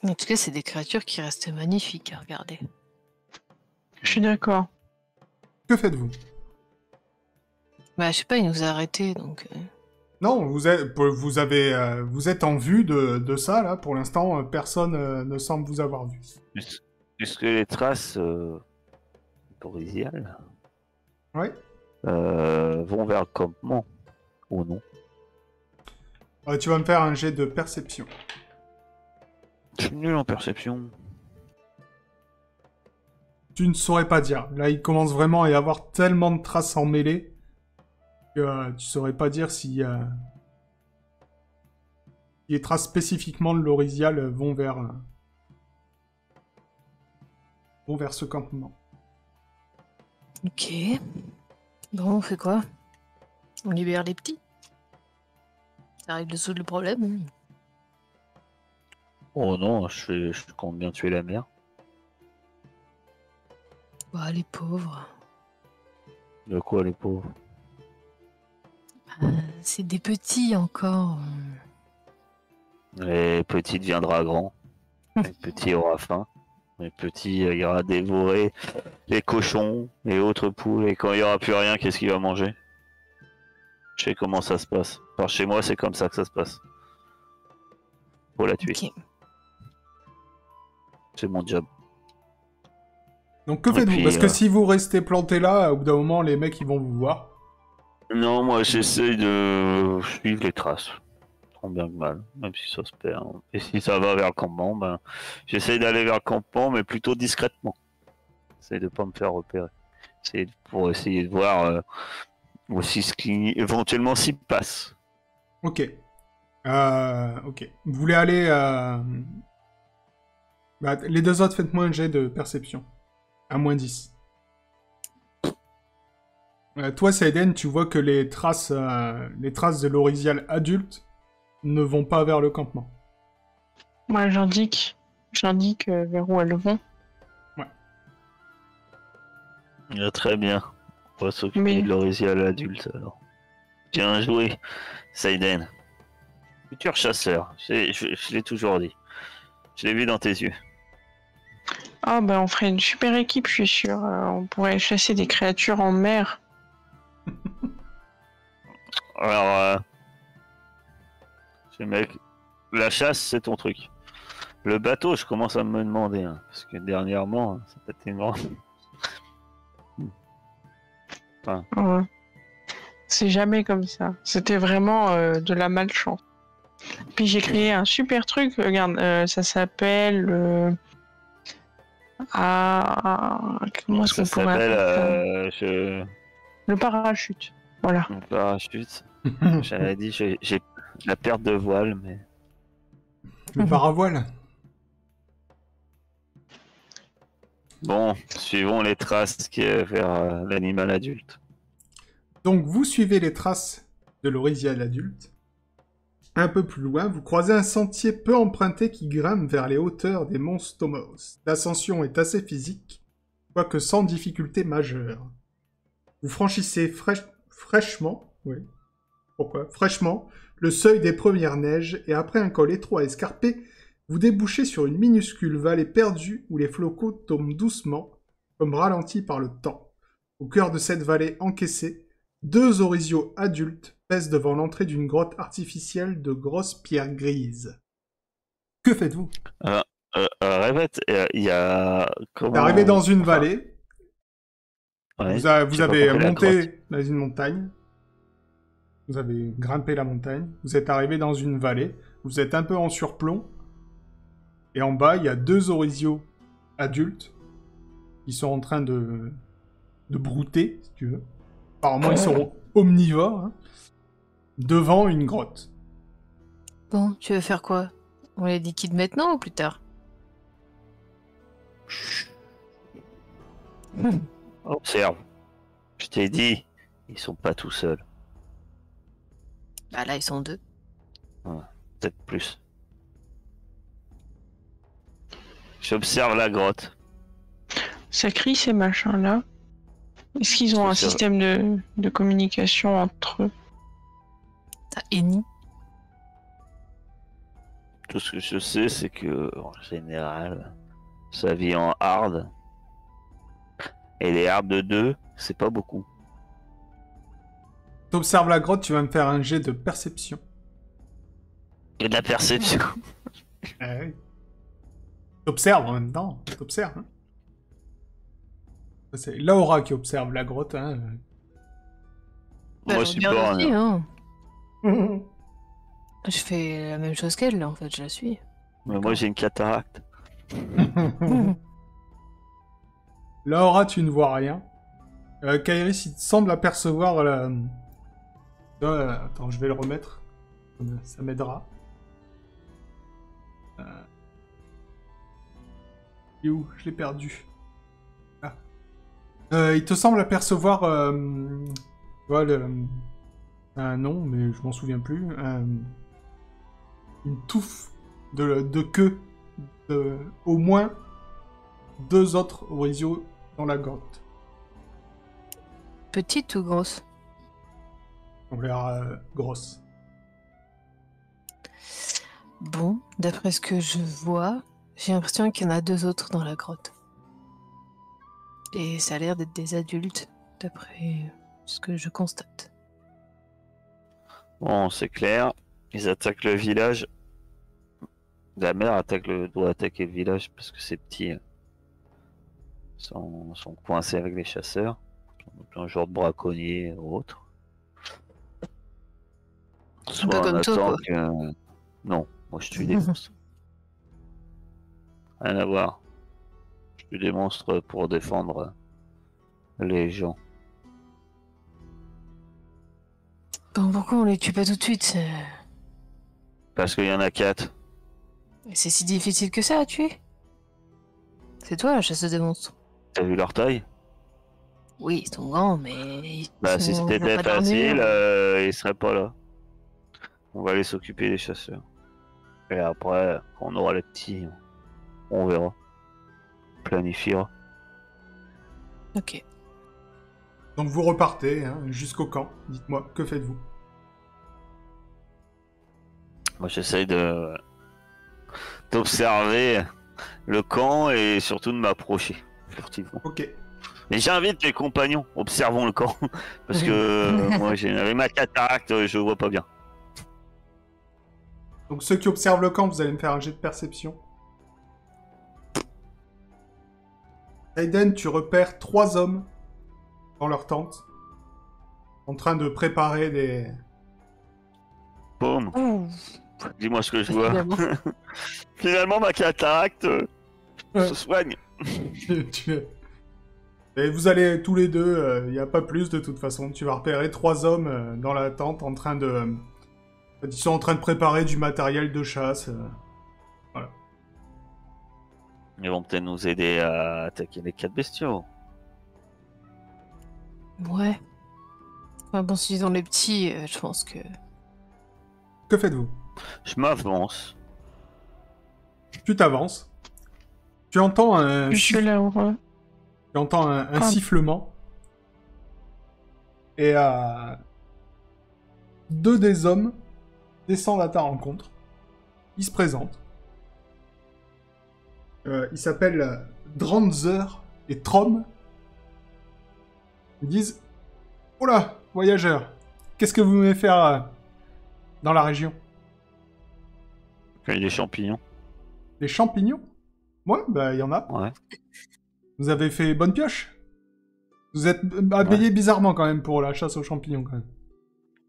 En tout cas, c'est des créatures qui restent magnifiques à regarder. Je suis d'accord. Que faites-vous? Bah, je sais pas, il nous a arrêtés, donc... Non, vous êtes en vue de ça là. Pour l'instant, personne ne semble vous avoir vu. Puisque les traces orisiales Ouais. vont vers le campement, ou non? Tu vas me faire un jet de perception. Je suis nul en perception. Tu ne saurais pas dire. Là, il commence vraiment à y avoir tellement de traces emmêlées que tu saurais pas dire si les traces spécifiquement de l'orisial vont vers ce campement. Ok. Bon, on fait quoi? On libère les petits? Ça arrive de résoudre le problème. Oh non, je compte bien tuer la mère. Bah, les pauvres. De quoi, les pauvres? C'est des petits encore. Les petits deviendra grand. Les petits aura faim. Les petits ira dévorer les cochons et autres poules. Et quand il n'y aura plus rien, qu'est-ce qu'il va manger? Je sais comment ça se passe. Enfin, chez moi, c'est comme ça que ça se passe. Faut la tuer. Ok. C'est mon job. Donc que Et faites-vous? puis, Parce que si vous restez planté là, au bout d'un moment, les mecs ils vont vous voir. Non, moi j'essaie de suivre les traces. Tant bien que mal, même si ça se perd. Et si ça va vers le campement, ben j'essaie d'aller vers le campement, mais plutôt discrètement. J'essaie de pas me faire repérer. C'est pour essayer de voir aussi ce qui éventuellement s'y passe. Ok. Ok. Vous voulez aller... Bah, les deux autres, faites-moi un jet de perception. À -10. Toi, Saiden, tu vois que les traces de l'orisial adulte ne vont pas vers le campement. Moi, j'indique vers où elles vont. Très bien. On va s'occuper Mais- de l'orisial adulte alors. Bien joué, Saiden. Futur chasseur, je l'ai toujours dit. Je l'ai vu dans tes yeux. Ah, ben, on ferait une super équipe, je suis sûr. On pourrait chasser des créatures en mer. Alors, ce mec, la chasse, c'est ton truc. Le bateau, je commence à me demander, hein, parce que dernièrement, ça peut être énorme. Ouais. C'est jamais comme ça. C'était vraiment de la malchance. Puis j'ai créé un super truc, regarde, ça s'appelle... comment est-ce Ça qu'on pourrait appeler ça s'appelle Le parachute. Voilà. un parachute. J'avais dit, j'ai la perte de voile, mais Le paravoile. bon, suivons les traces qui est vers l'animal adulte. Donc, vous suivez les traces de l'orisial adulte. Un peu plus loin, vous croisez un sentier peu emprunté qui grimpe vers les hauteurs des monts Stomos. L'ascension est assez physique, quoique sans difficulté majeure. Vous franchissez fraîchement, oui, pourquoi? Fraîchement, le seuil des premières neiges, et après un col étroit et escarpé, vous débouchez sur une minuscule vallée perdue où les flocons tombent doucement, comme ralentis par le temps. Au cœur de cette vallée encaissée, deux orisiaux adultes pèsent devant l'entrée d'une grotte artificielle de grosses pierres grises. Que faites-vous? Répète, il y a... Vous arrivez dans une Enfin, vallée, ouais, vous j'ai avez pas compris la grotte. monté dans une montagne, vous avez grimpé la montagne, vous êtes arrivé dans une vallée, vous êtes un peu en surplomb. Et en bas, il y a 2 orisios adultes qui sont en train de brouter, si tu veux. Apparemment, ils sont omnivores. Hein, devant une grotte. Bon, tu veux faire quoi? On les liquide maintenant ou plus tard? Observe. Je t'ai dit, ils sont pas tout seuls. Bah là, ils sont 2. Peut-être plus. J'observe la grotte. Ça crie ces machins-là. Est-ce qu'ils ont un C'est ça. système de communication entre eux? T'as Eni. Tout ce que je sais, c'est que, en général, ça vit en hard. Et les hards de 2, c'est pas beaucoup. T'observes la grotte, tu vas me faire un jet de perception. Et de la perception. Oui. T'observes en même temps. T'observes. Hein. C'est Laura qui observe la grotte. Hein. Moi, je suis borgne. Hein. Je fais la même chose qu'elle, là, en fait, je la suis. Mais moi, j'ai une cataracte. Laura, tu ne vois rien. Kairis, il te semble apercevoir la... attends, je vais le remettre. Ça m'aidera. Il est où? Je l'ai perdu. Ah. Il te semble apercevoir... tu vois, un nom, mais je m'en souviens plus. Une touffe de queue. Au moins 2 autres orisios dans la grotte. Petite ou grosse? On l'air grosse. Bon, d'après ce que je vois, j'ai l'impression qu'il y en a 2 autres dans la grotte. Et ça a l'air d'être des adultes, d'après ce que je constate. Bon, c'est clair. Ils attaquent le village. La mère doit attaquer le village parce que c'est petit. Ils sont coincés avec les chasseurs. Un genre de braconnier ou autre. Un peu comme toi, quoi. Non, moi je tue des monstres. Rien à voir. Je tue des monstres pour défendre les gens. Bon, pourquoi on les tue pas tout de suite? Parce qu'il y en a 4. C'est si difficile que ça à tuer? C'est toi la chasseuse des monstres. T'as vu leur taille? Oui, ils sont grands, mais... ils Si sont- c'était ils ont pas facile, d'armure. ils seraient pas là. On va aller s'occuper des chasseurs. Et après, quand on aura les petits, on verra. On planifiera. Ok. Donc vous repartez hein, jusqu'au camp. Dites-moi, que faites-vous? Moi j'essaye d'observer le camp et surtout de m'approcher furtivement. Ok. Et j'invite mes compagnons, observons le camp. Parce que moi avec ma cataracte, je vois pas bien. Donc ceux qui observent le camp, vous allez me faire un jet de perception. Aiden, tu repères 3 hommes dans leur tente, en train de préparer des... Boum, Ouh. dis-moi ce que je vois. Finalement. Finalement ma cataracte se soigne. Et vous allez tous les deux, il n'y a pas plus de toute façon. Tu vas repérer 3 hommes dans la tente en train de... ils sont en train de préparer du matériel de chasse. Voilà. Ils vont peut-être nous aider à attaquer les 4 bestiaux. Ouais. Enfin bon, s'ils ont les petits, je pense que... Que faites-vous? Je m'avance. Tu t'avances. Tu entends un... Je suis là, ouais. Tu entends un Ah. sifflement. Et 2 des hommes descendent à ta rencontre. Ils se présentent. Ils s'appellent Dranzer et Trom. Ils disent « Oh là, voyageurs, qu'est-ce que vous venez faire dans la région? Il y a des champignons. Des champignons? Ouais, bah il y en a. Ouais. Vous avez fait bonne pioche? Vous êtes habillé bizarrement quand même pour la chasse aux champignons quand même.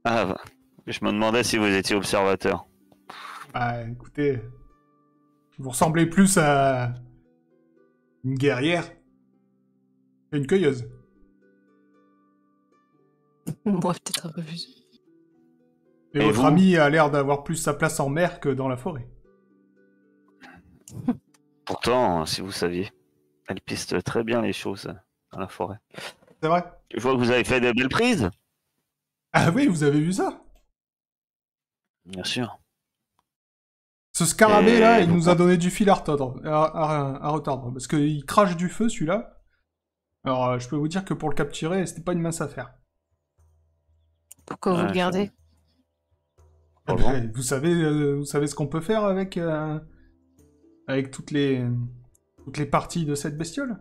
Ah bah, je me demandais si vous étiez observateur. Bah, écoutez, vous ressemblez plus à une guerrière qu'à une cueilleuse. Moi, peut-être un peu plus. Et Et votre vous ami a l'air d'avoir plus sa place en mer que dans la forêt. Pourtant, si vous saviez, elle piste très bien les choses dans la forêt. C'est vrai? Je vois que vous avez fait de belles prises. Ah oui, vous avez vu ça? Bien sûr. Ce scarabée là, Et il vous nous a comptez- donné du fil à retordre. À retordre parce qu'il crache du feu celui-là. Alors je peux vous dire que pour le capturer, c'était pas une mince affaire. Pourquoi vous Ouais, le gardez? Pas Eh bon. ben, vous savez ce qu'on peut faire avec, avec toutes les parties de cette bestiole?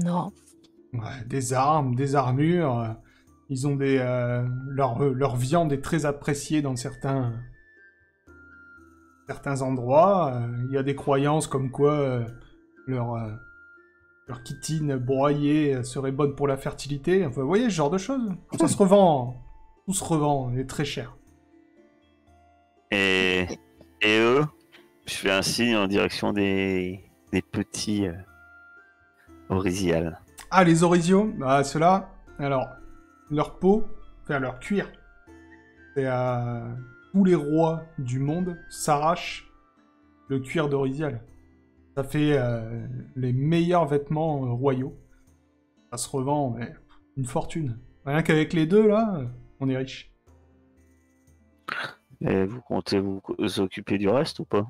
Non. Ouais, des armes, des armures. Ils ont leur viande est très appréciée dans certains endroits. Il y a des croyances comme quoi leur, euh, leur chitine broyée serait bonne pour la fertilité. Enfin, vous voyez, ce genre de choses. Ça se revend. Tout se revend et très cher. Et eux, je fais un signe en direction des petits orisiales. Ah, les orisios, bah ceux-là, alors, leur peau, enfin leur cuir, c'est tous les rois du monde s'arrachent le cuir d'orisial. Ça fait les meilleurs vêtements royaux. Ça se revend mais, une fortune. Rien qu'avec les deux, là, on est riche. Et vous comptez vous occuper du reste ou pas?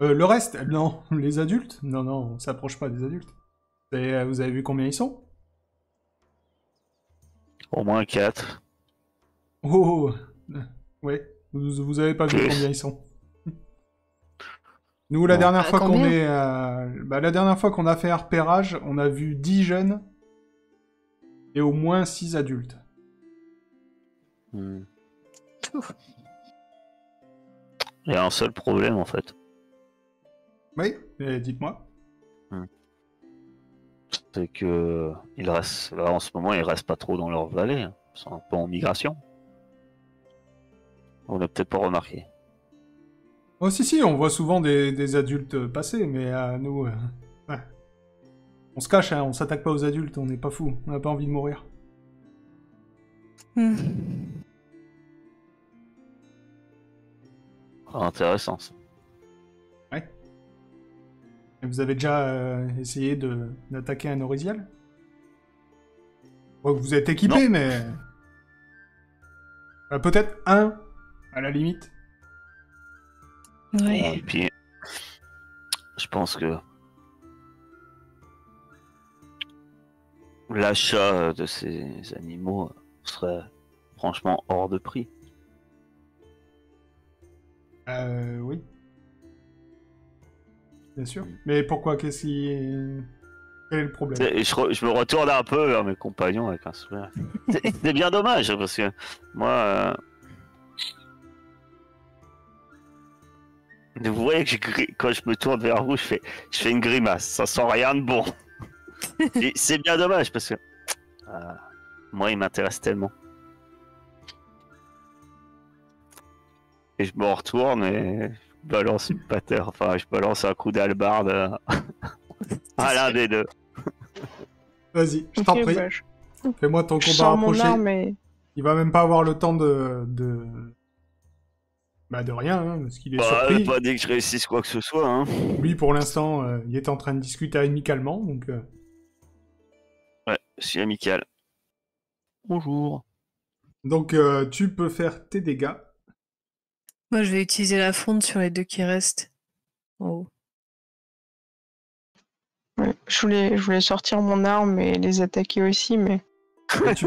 Le reste, non. Les adultes? Non, non, on s'approche pas des adultes. Vous avez vu combien ils sont? Au moins 4. Oh, ouais. Vous avez pas vu Plus. combien ils sont. Nous, la Bon. dernière fois qu'on Combien est, la dernière fois qu'on a fait un repérage, on a vu 10 jeunes et au moins 6 adultes. Hmm. Ouf. Il y a un seul problème en fait. Oui, et dites-moi. C'est que il reste, là, en ce moment, ils restent pas trop dans leur vallée. Hein. Ils sont un peu en migration. On n'a peut-être pas remarqué. Oh, si, on voit souvent des adultes passer, mais nous, ouais. On se cache, hein, on s'attaque pas aux adultes, on n'est pas fous, on n'a pas envie de mourir. Hmm. Ah, intéressant. Ça. Et vous avez déjà essayé d'attaquer un orisial? Bon, vous êtes équipé, mais... peut-être un, à la limite. Ouais. Et puis, je pense que l'achat de ces animaux serait franchement hors de prix. Oui. Bien sûr. Mais pourquoi? Qu'est-ce qui... Quel est le problème? Je me retourne un peu vers mes compagnons avec un sourire. C'est bien dommage parce que moi, vous voyez que quand je me tourne vers vous, je fais une grimace. Ça sent rien de bon. Et c'est bien dommage parce que moi, il m'intéresse tellement. Et je me retourne et je balance une patte. Enfin, je balance un coup d'hallebarde à l'un des deux. Vas-y, je t'en Ok, prie. bah, Fais-moi ton je combat sors mon rapproché. arme et... Il va même pas avoir le temps Bah de rien, hein, parce qu'il est surpris. Pas dit que je réussisse quoi que ce soit. Hein. Lui, pour l'instant, il est en train de discuter amicalement, donc... Ouais, je suis amical. Bonjour. Donc, tu peux faire tes dégâts. Moi, je vais utiliser la fronde sur les deux qui restent. En haut. Ouais, je voulais sortir mon arme et les attaquer aussi, mais... Et tu,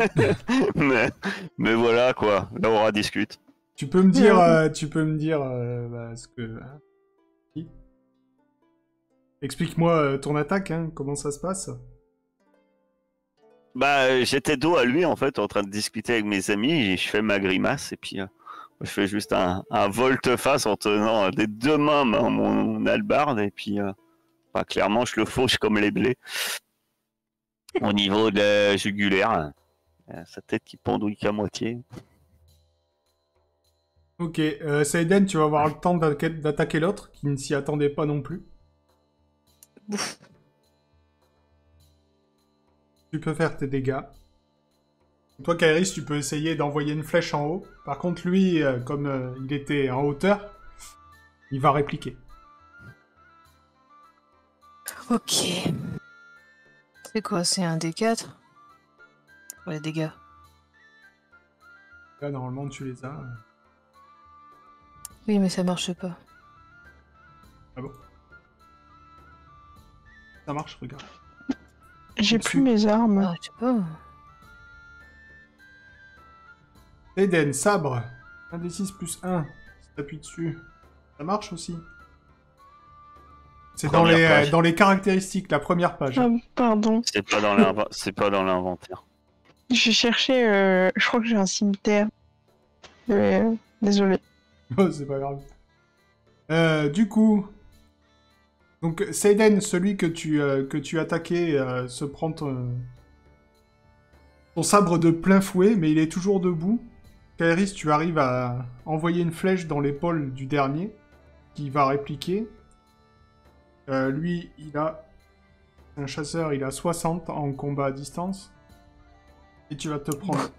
mais voilà quoi, là on discute. tu peux me dire, bah, ce que... Qui Explique-moi ton attaque, hein, comment ça se passe. Bah j'étais dos à lui en fait, en train de discuter avec mes amis, et je fais ma grimace et puis je fais juste un volte-face en tenant des deux mains mon hallebarde et puis bah, clairement je le fauche comme les blés. Au niveau de la jugulaire, sa tête qui pendouille qu'à moitié. Ok, Seiden, tu vas avoir le temps d'attaquer l'autre, qui ne s'y attendait pas non plus. Ouf. Tu peux faire tes dégâts. Toi, Kairis, tu peux essayer d'envoyer une flèche en haut. Par contre, lui, comme il était en hauteur, il va répliquer. Ok. C'est quoi? C'est un D4 pour les dégâts. Là, normalement, tu les as. Oui, mais ça marche pas. Ah bon? Ça marche, regarde. J'ai Dessus. plus mes armes. Ah, je sais pas. Seiden, sabre. 1d6 plus 1. Si t'appuies dessus. Ça marche aussi. C'est Première page. dans les caractéristiques, la première page. Ah, pardon. C'est pas dans l'inventaire. J'ai cherché, je crois que j'ai un cimetière. Désolé. Oh, c'est pas grave. Du coup, donc Seiden, celui que tu attaquais, se prend ton sabre de plein fouet, mais il est toujours debout. Kairis, tu arrives à envoyer une flèche dans l'épaule du dernier, qui va répliquer. Lui, il a un chasseur, il a 60 en combat à distance. Et tu vas te prendre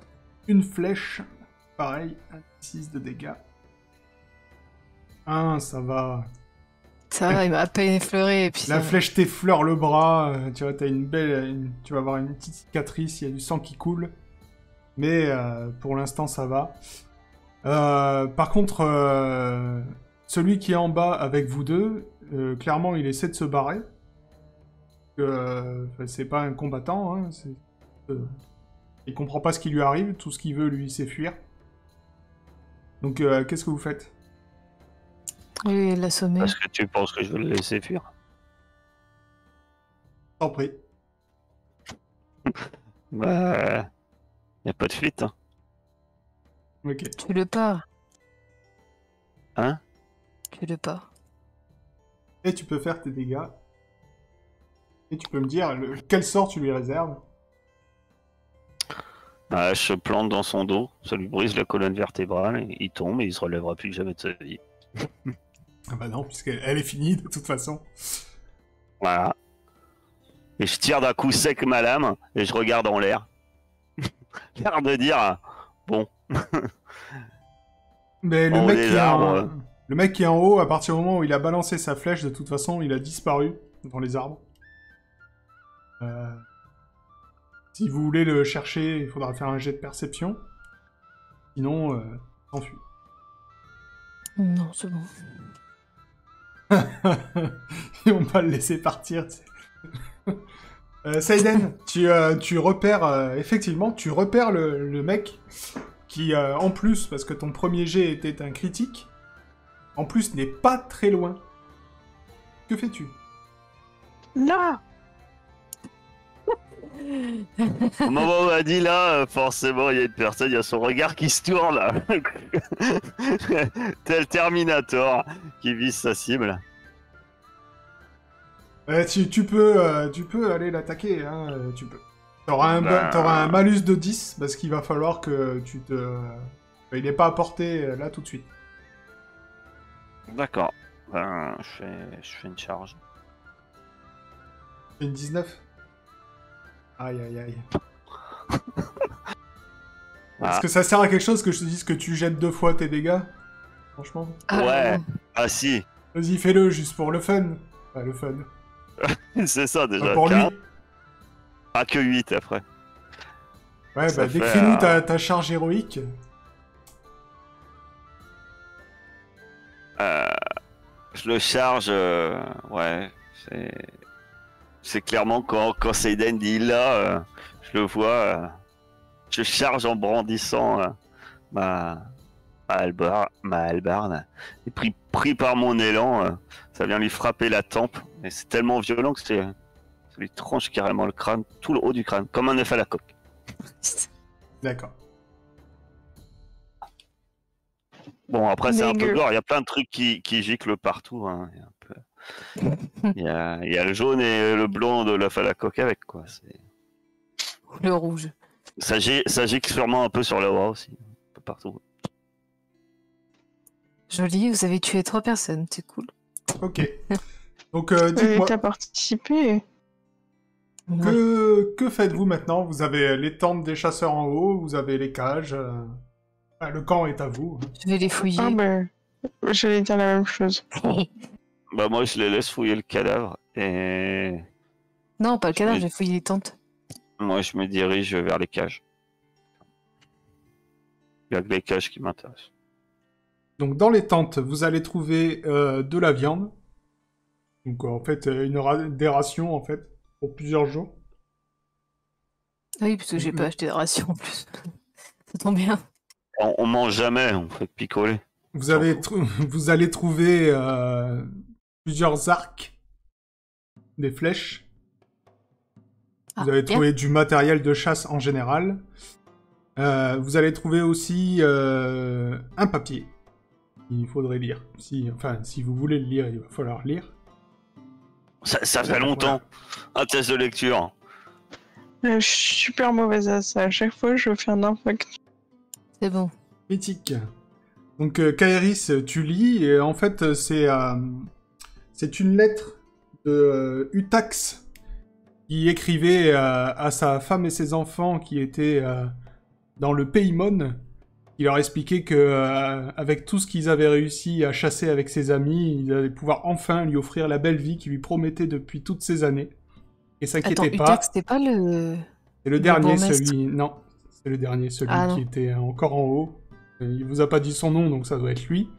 une flèche, pareil, 6 de dégâts. Ça va. Ça va, il m'a à peine effleuré. Et puis La ça... flèche t'effleure le bras, tu vois, tu vas avoir une petite cicatrice, il y a du sang qui coule. Mais pour l'instant, ça va. Par contre, celui qui est en bas avec vous deux, clairement, il essaie de se barrer. C'est pas un combattant, hein, il comprend pas ce qui lui arrive, tout ce qu'il veut, lui, c'est fuir. Donc, qu'est-ce que vous faites? Oui, l'assommer. Parce que tu penses que je vais le laisser fuir? T'en prie. Bah... Y a pas de fuite, hein. Ok. Tu le pas. Hein? Tu le pas. Et tu peux faire tes dégâts. Et tu peux me dire quel sort tu lui réserves. Je se plante dans son dos, ça lui brise la colonne vertébrale, et il tombe et il se relèvera plus jamais de sa vie. Ah bah non, puisqu'elle est finie de toute façon. Voilà. Et je tire d'un coup sec ma lame, et je regarde en l'air. L'air de dire, bon. Mais En haut des arbres. Le mec qui est en haut, à partir du moment où il a balancé sa flèche, de toute façon, il a disparu dans les arbres. Si vous voulez le chercher, il faudra faire un jet de perception. Sinon, s'enfuit. Non, c'est bon. Et on va le laisser partir. Seiden, tu repères, effectivement, tu repères le mec qui, en plus, parce que ton premier jet était un critique, en plus n'est pas très loin. Que fais-tu? Là! Au moment où on a dit là, forcément, il y a une personne, il y a son regard qui se tourne là. Tel Terminator qui vise sa cible. Tu peux aller l'attaquer, hein, tu peux. T'auras un malus de 10, parce qu'il va falloir que tu te... Il n'est pas à portée là tout de suite. D'accord. Ben, je fais une charge. Une 19. Aïe aïe aïe. Est-ce que ça sert à quelque chose que je te dise que tu jettes 2 fois tes dégâts? Franchement. Ouais. Ah si. Vas-y, fais-le, juste pour le fun. Enfin, le fun. C'est ça déjà. Enfin, pour lui. Pas que 8 après. Ouais, Ça bah fait, décris-nous ta charge héroïque. Je le charge, ouais, c'est clairement quand Seiden dit là, je le vois, je charge en brandissant ma hallebarde, et pris par mon élan, ça vient lui frapper la tempe, et c'est tellement violent que ça lui tranche carrément le crâne, tout le haut du crâne, comme un œuf à la coque. D'accord. Bon, après, c'est un peu Dégueu. gore. Il y a plein de trucs qui giclent partout. Hein. Il y a le jaune et le blanc de l'œuf à la coque avec, quoi. Le rouge. Ça gicle sûrement un peu sur la voie aussi. Un peu partout. Joli, vous avez tué 3 personnes, c'est cool. Ok. Donc, dites-moi, T'as participé. que faites-vous maintenant? Vous avez les tentes des chasseurs en haut, vous avez les cages. Le camp est à vous. Je vais les fouiller. Ah ben, j'allais dire la même chose. Bah moi je les laisse fouiller le cadavre et Non, pas le cadavre, je vais fouiller les tentes. moi je me dirige vers les cages. Il y a que les cages qui m'intéressent. Donc, dans les tentes, vous allez trouver de la viande. Donc, en fait, des rations, en fait, pour plusieurs jours. Ah oui, parce que j'ai pas acheté de ration en plus. Ça tombe bien. On mange jamais, on fait que picoler. Vous allez trouver plusieurs arcs, des flèches. Vous allez trouver du matériel de chasse en général. Vous allez trouver aussi un papier. Il faudrait lire. Si vous voulez le lire, il va falloir lire. Ça fait longtemps. Un test de lecture. Je suis super mauvaise à ça. À chaque fois, je fais un impact. C'est bon. Critique. Donc, Kaeris, tu lis, et en fait, c'est une lettre de Utax qui écrivait à sa femme et ses enfants qui étaient dans le Paymon. Il leur expliquait que avec tout ce qu'ils avaient réussi à chasser avec ses amis, ils allaient pouvoir enfin lui offrir la belle vie qu'il lui promettait depuis toutes ces années. Et s'inquiétez pas. Utax, c'était pas le... C'est le dernier, bourgmestre. celui... Non, c'est le dernier, celui Ah, qui était encore en haut. Il vous a pas dit son nom, donc ça doit être lui.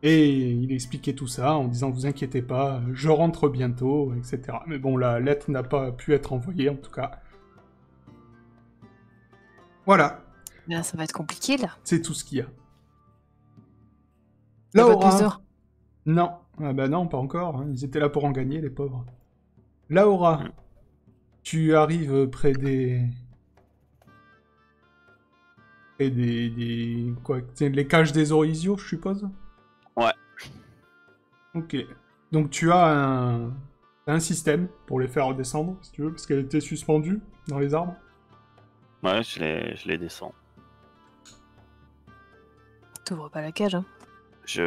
Et il expliquait tout ça en disant « Vous inquiétez pas, je rentre bientôt, etc. » Mais bon, la lettre n'a pas pu être envoyée, en tout cas. Voilà, Là, ça va être compliqué, là. c'est tout ce qu'il y a. Il y a pas de Laura. plus d'or. Non, ah bah non, pas encore. Hein. Ils étaient là pour en gagner, les pauvres. Laura, tu arrives près des... Quoi, c'est les cages des Orizio, je suppose? Ouais. Ok. Donc tu as un système pour les faire redescendre, si tu veux, parce qu'elle était suspendue dans les arbres. Ouais, je les descends. T'ouvres pas la cage, hein. Si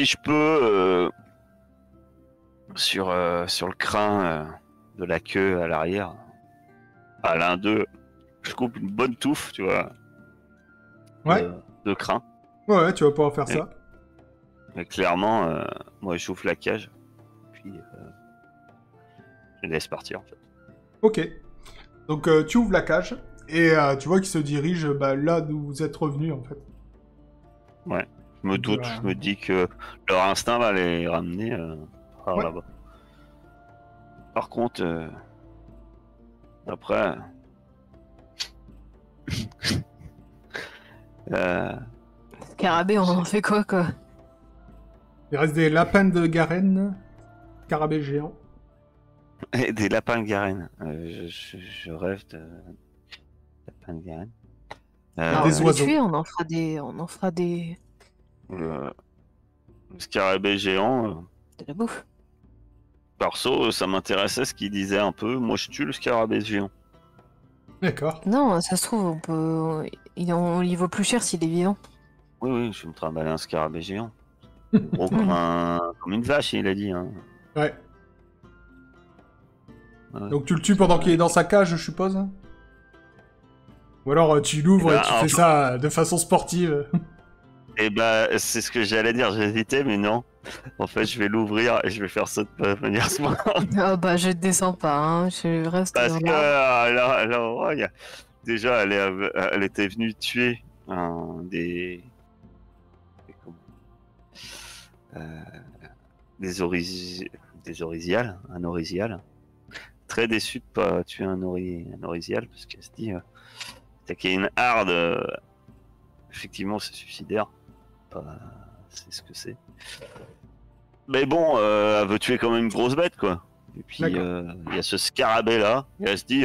je peux, sur le crin de la queue à l'arrière, à l'un d'eux, je coupe une bonne touffe, tu vois, Ouais. de crin. Ouais, tu vas pouvoir faire ça. Mais clairement, moi j'ouvre la cage, puis je laisse partir en fait. Ok. Donc tu ouvres la cage, et tu vois qu'il se dirige là d'où vous êtes revenu, en fait. Ouais. Je me doute, Voilà. je me dis que leur instinct va les ramener par Ouais. là-bas. Par contre, après... Scarabée, on en fait quoi. Il reste des lapins de Garenne, scarabées géants. Et des lapins de Garenne. Je rêve de lapins de Garenne. Alors, des on va oiseaux. les tuer, on en fera des... Le scarabée géant. de la bouffe. Perso, ça m'intéressait ce qu'il disait un peu. Moi, je tue le scarabée géant. D'accord. Non, ça se trouve, on peut... il vaut plus cher s'il est vivant. Oui, oui, je vais me trimballer un scarabée géant. Gros comme une vache, il a dit. Hein. Ouais. Ouais. Donc tu le tues pendant qu'il est dans sa cage, je suppose? Ou alors tu l'ouvres et tu fais ça de façon sportive. Et bah, c'est ce que j'allais dire, j'hésitais, mais non. En fait, je vais l'ouvrir et je vais faire ça de manière smart. Ah bah, je descends pas, hein. Je reste Parce dans que l'arbre. là, déjà, elle était venue tuer des orisiales, un orisial. Très déçu de pas tuer un orisial parce qu'elle se dit attaquer une harde, effectivement, c'est suicidaire. C'est ce que c'est. Mais bon, elle veut tuer quand même une grosse bête, quoi. Et puis, il y a ce scarabée là, et elle se dit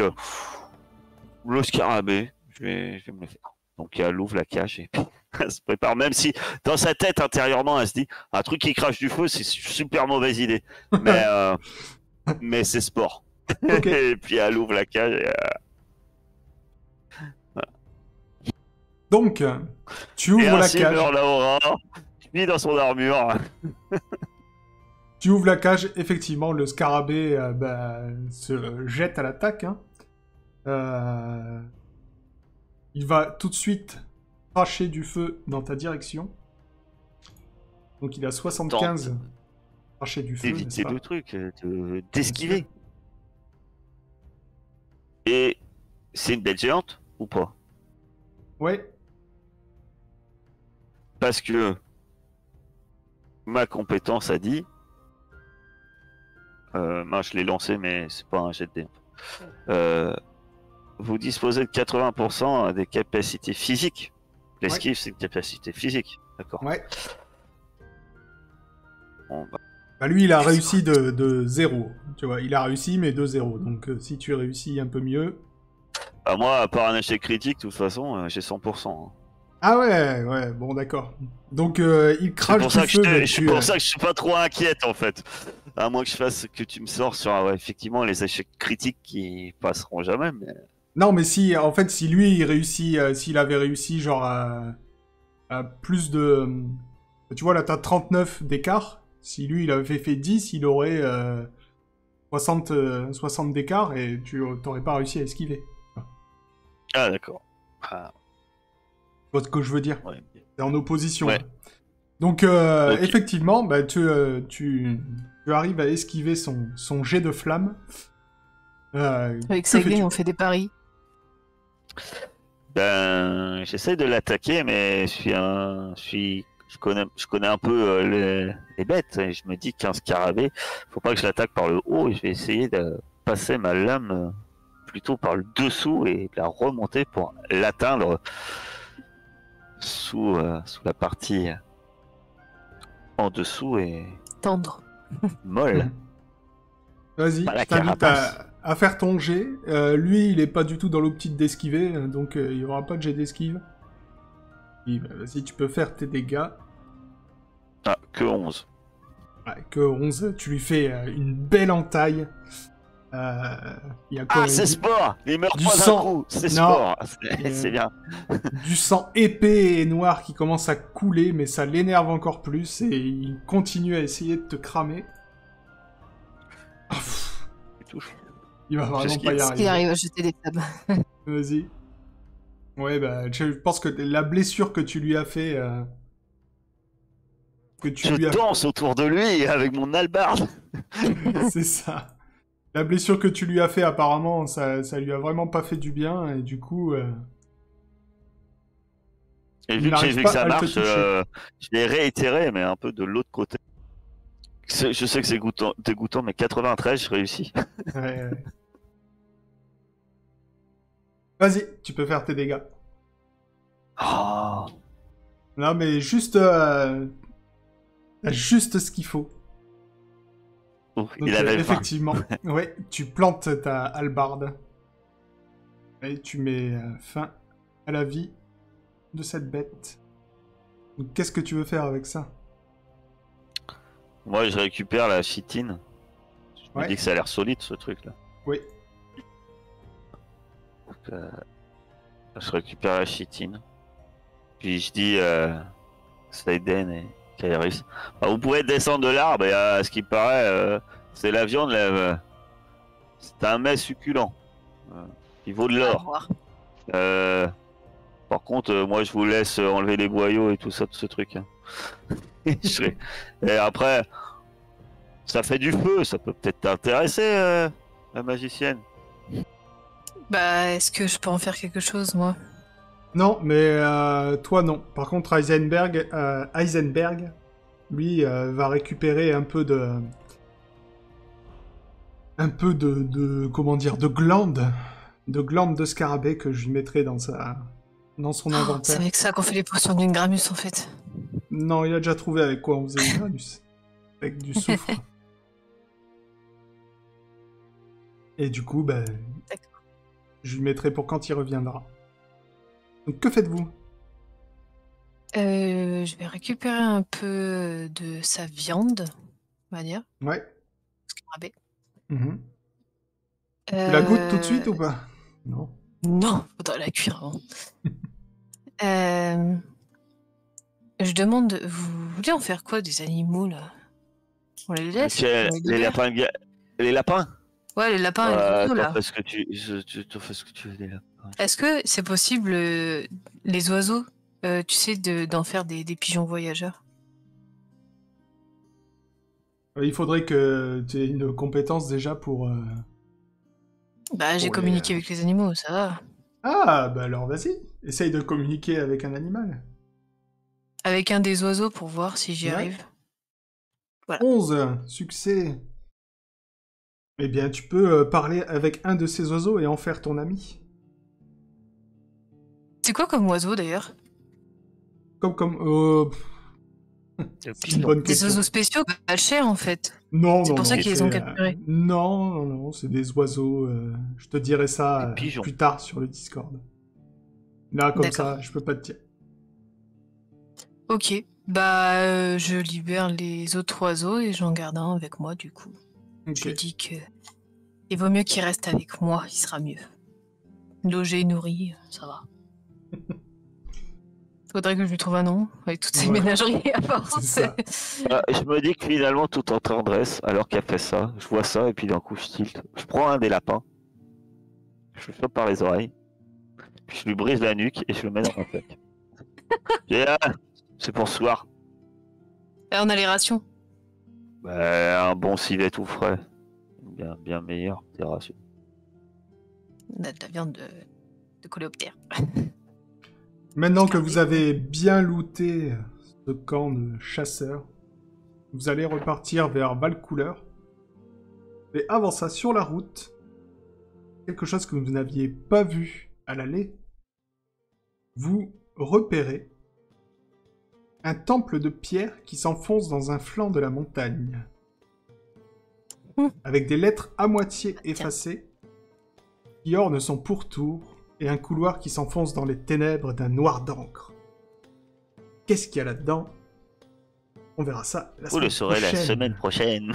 le scarabée, je vais me le faire. Donc, elle ouvre la cage et puis elle se prépare. Même si, dans sa tête, intérieurement, elle se dit un truc qui crache du feu, c'est une super mauvaise idée. Mais c'est sport. Okay. Et puis, elle ouvre la cage et. Donc, tu ouvres la cage. Laura, mis dans son armure. Tu ouvres la cage, effectivement, le scarabée se jette à l'attaque. Hein. Il va tout de suite cracher du feu dans ta direction. Donc il a 75 cracher du feu. Éviter le truc, d'esquiver. Et c'est une bête géante ou pas? Ouais. Parce que ma compétence a dit... moi je l'ai lancé mais c'est pas un jet de dés. Vous disposez de 80% des capacités physiques. L'esquive c'est une capacité physique, d'accord. Ouais. Bon, bah lui il a réussi de 0. Tu vois, il a réussi mais de 0. Donc si tu réussis un peu mieux... Bah moi à part un échec critique de toute façon j'ai 100%. Hein. Ah ouais, bon d'accord. Donc il crache du feu. C'est pour ça que je suis pas trop inquiète en fait. À moins que je fasse que tu me sors sur effectivement les échecs critiques qui passeront jamais. Mais... Non mais si lui il réussit, s'il avait réussi genre à plus de... Tu vois là t'as 39 d'écart. Si lui il avait fait 10, il aurait 60 d'écart et tu t'aurais pas réussi à esquiver. Ah d'accord. Ah. Tu vois ce que je veux dire? Ouais. C'est en opposition. Ouais. Donc, okay. Effectivement, bah, tu arrives à esquiver son jet de flamme. Avec Saguet, on fait des paris. Ben, j'essaie de l'attaquer, mais je connais un peu les bêtes. Et je me dis qu'un scarabée, faut pas que je l'attaque par le haut. Et je vais essayer de passer ma lame plutôt par le dessous et de la remonter pour l'atteindre sous la partie en dessous et tendre, molle. Vas-y, je t'invite à faire ton jet. Lui, il est pas du tout dans l'optique d'esquiver, donc il y aura pas de jet d'esquive. Vas-y, tu peux faire tes dégâts. Ah, que 11. Ouais, que 11, tu lui fais une belle entaille. C'est sport. Il meurt pas d'un coup. C'est sport. C'est bien. Du sang épais et noir qui commence à couler, mais ça l'énerve encore plus et il continue à essayer de te cramer. Il va vraiment pas y arriver. Il arrive à jeter des flammes. Vas-y. Ouais, bah, je pense que la blessure que tu lui as fait... Je danse autour de lui avec mon hallebarde. C'est ça. La blessure que tu lui as fait, apparemment, ça lui a vraiment pas fait du bien, et du coup... Et vu que j'ai vu que ça marche, je l'ai réitéré, mais un peu de l'autre côté. Je sais que c'est dégoûtant, mais 93, je réussis. Ouais. Vas-y, tu peux faire tes dégâts. Oh. Non, mais juste ce qu'il faut. Donc, il avait effectivement, ouais, tu plantes ta hallebarde et tu mets fin à la vie de cette bête. Donc, qu'est-ce que tu veux faire avec ça? Moi, je récupère la chitine. Je me dis que ça a l'air solide, ce truc-là. Oui. Donc, je récupère la chitine. Puis je dis Sladen et Kairis. Bah, vous pourrez descendre de l'arbre et à ce qui paraît, c'est la viande. C'est un mets succulent. Il vaut de l'or. Par contre, moi je vous laisse enlever les boyaux et tout ça, tout ce truc. Hein. Et après, ça fait du feu, ça peut peut-être t'intéresser, la magicienne. Bah, est-ce que je peux en faire quelque chose, moi? Non, mais toi non. Par contre, Heisenberg, lui, va récupérer un peu de comment dire, de glandes de scarabée que je lui mettrai dans son inventaire. C'est avec ça qu'on fait les potions d'une Gramus, en fait. Non, il a déjà trouvé avec quoi on faisait une Gramus. Avec du soufre. Et du coup, ben, je lui mettrai pour quand il reviendra. Donc, que faites-vous? Je vais récupérer un peu de sa viande, on va dire. Ouais. Scarabée. Tu la goûtes tout de suite ou pas? Non. Non, faudra la cuire avant. Je demande, vous voulez en faire quoi des animaux là? On les laisse? Les lapins, les lapins. Ouais, les lapins et les oiseaux là. T'en fais ce que tu veux des lapins. Est-ce que c'est possible, les oiseaux, tu sais, d'en faire des pigeons voyageurs? Il faudrait que tu aies une compétence déjà pour... Bah, j'ai Pour communiqué les- avec les animaux, ça va. Ah, bah alors vas-y. Essaye de communiquer avec un animal. Avec un des oiseaux pour voir si j'y Ouais. arrive. 11, succès. Eh bien, tu peux parler avec un de ces oiseaux et en faire ton ami. C'est quoi comme oiseau d'ailleurs? Comme... C'est une bonne Des question. oiseaux spéciaux, pas cher en fait. Non, C'est non, pour ça non, qu'ils les c'est, ont capturés. non, c'est des oiseaux. Je te dirai ça Des pigeons. plus tard sur le Discord. Là, comme D'accord. ça, je peux pas te dire. Ok, bah je libère les autres oiseaux et j'en garde un avec moi du coup. Je lui Ok. dis que il vaut mieux qu'il reste avec moi, il sera mieux. Logé, nourri, ça va. Faudrait que je lui trouve un nom avec toutes ces Ouais. ménageries à force. C'est ça. Je me dis que finalement, tout en tendresse, alors qu'elle fait ça, je vois ça et puis d'un coup, je tilte. Je prends un des lapins, je le chope par les oreilles, puis je lui brise la nuque et je le mets dans mon sac. Et là, c'est pour ce soir. On a les rations. Un bon civet tout frais. Bien meilleur, tes rations. On a de la viande de coléoptère. Maintenant que vous avez bien looté ce camp de chasseurs, vous allez repartir vers Valcouleur. Et avant ça, sur la route, quelque chose que vous n'aviez pas vu à l'aller, vous repérez un temple de pierre qui s'enfonce dans un flanc de la montagne, avec des lettres à moitié effacées qui ornent son pourtour et un couloir qui s'enfonce dans les ténèbres d'un noir d'encre. Qu'est-ce qu'il y a là-dedans? On verra ça la Vous le semaine saurez la prochaine. semaine prochaine.